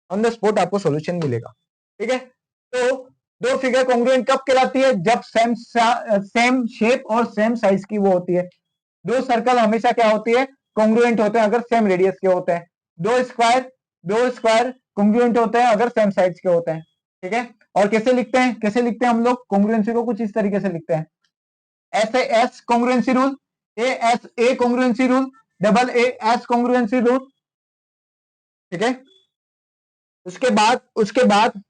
A: ऑन द स्पॉट आपको सॉल्यूशन मिलेगा, ठीक है। तो दो फिगर कॉन्ग्रुएंट कब कहलाती है, जब सेम शेप और सेम साइज की वो होती है, दो सर्कल हमेशा क्या होती है, कॉन्ग्रुएंट होते हैं अगर सेम रेडियस के होते हैं। दो स्क्वायर कॉन्ग्रुएंट होते हैं अगर सेम साइड्स के होते हैं। ठीक है, और कैसे लिखते हैं हम लोग कॉन्ग्रुएंसी को? कुछ इस तरीके से लिखते हैं, S A S congruency rule, A S A congruency rule, double A S congruency rule. ठीक है, उसके बाद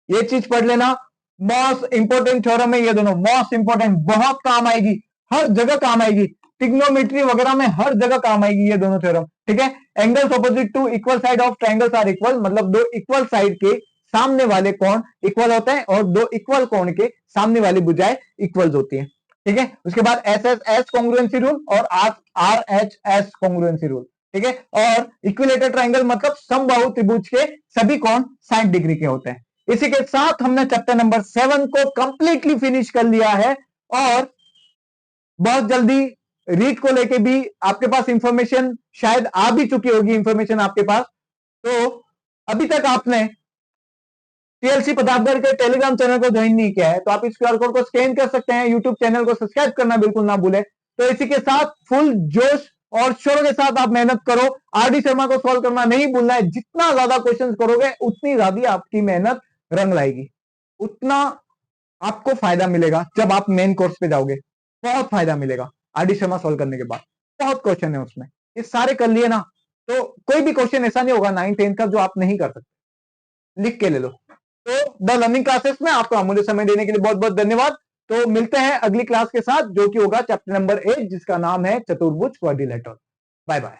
A: ये चीज पढ़ लेना, मोस्ट इंपोर्टेंट थ्योरम है ये दोनों, मोस्ट इंपोर्टेंट, बहुत काम आएगी, हर जगह काम आएगी, ट्रिग्नोमेट्री वगैरह में हर जगह काम आएगी ये दोनों थ्योरम। ठीक है, angles opposite to equal side of triangles are equal, मतलब दो इक्वल साइड के सामने वाले कोण इक्वल होते हैं और दो इक्वल कोण के सामने वाली भुजाएं इक्वल होती है। ठीक है, उसके बाद S S S congruency rule और R H S congruency rule. ठीक है, और इक्विलेटर ट्रायंगल मतलब समबाहु त्रिभुज के सभी कोण 60 डिग्री के होते हैं। इसी के साथ हमने चैप्टर नंबर 7 को कंप्लीटली फिनिश कर लिया है और बहुत जल्दी रीट को लेके भी आपके पास इंफॉर्मेशन शायद आ भी चुकी होगी, इंफॉर्मेशन आपके पास। तो अभी तक आपने टीएलसी प्रतापगढ़ के टेलीग्राम चैनल को ज्वाइन नहीं किया है तो आप इस क्यूआर कोड को स्कैन कर सकते हैं, यूट्यूब चैनल को सब्सक्राइब करना बिल्कुल ना भूलें। तो इसी के साथ फुल जोश और शोर के साथ आप मेहनत करो, आरडी शर्मा को सॉल्व करना नहीं भूलना है। जितना ज्यादा क्वेश्चंस करोगे उतनी ज्यादा आपकी मेहनत रंग लाएगी, उतना आपको फायदा मिलेगा जब आप मेन कोर्स पे जाओगे, बहुत फायदा मिलेगा। आरडी शर्मा सॉल्व करने के बाद बहुत क्वेश्चन है उसमें, ये सारे कर लिए ना तो कोई भी क्वेश्चन ऐसा नहीं होगा 9th 10th का जो आप नहीं कर सकते, लिख के ले लो। तो द लर्निंग क्लासेस में आपका अमूल्य समय देने के लिए बहुत बहुत धन्यवाद। तो मिलते हैं अगली क्लास के साथ जो कि होगा चैप्टर नंबर 8 जिसका नाम है चतुर्भुज क्वाड्रिलेटरल। Bye bye.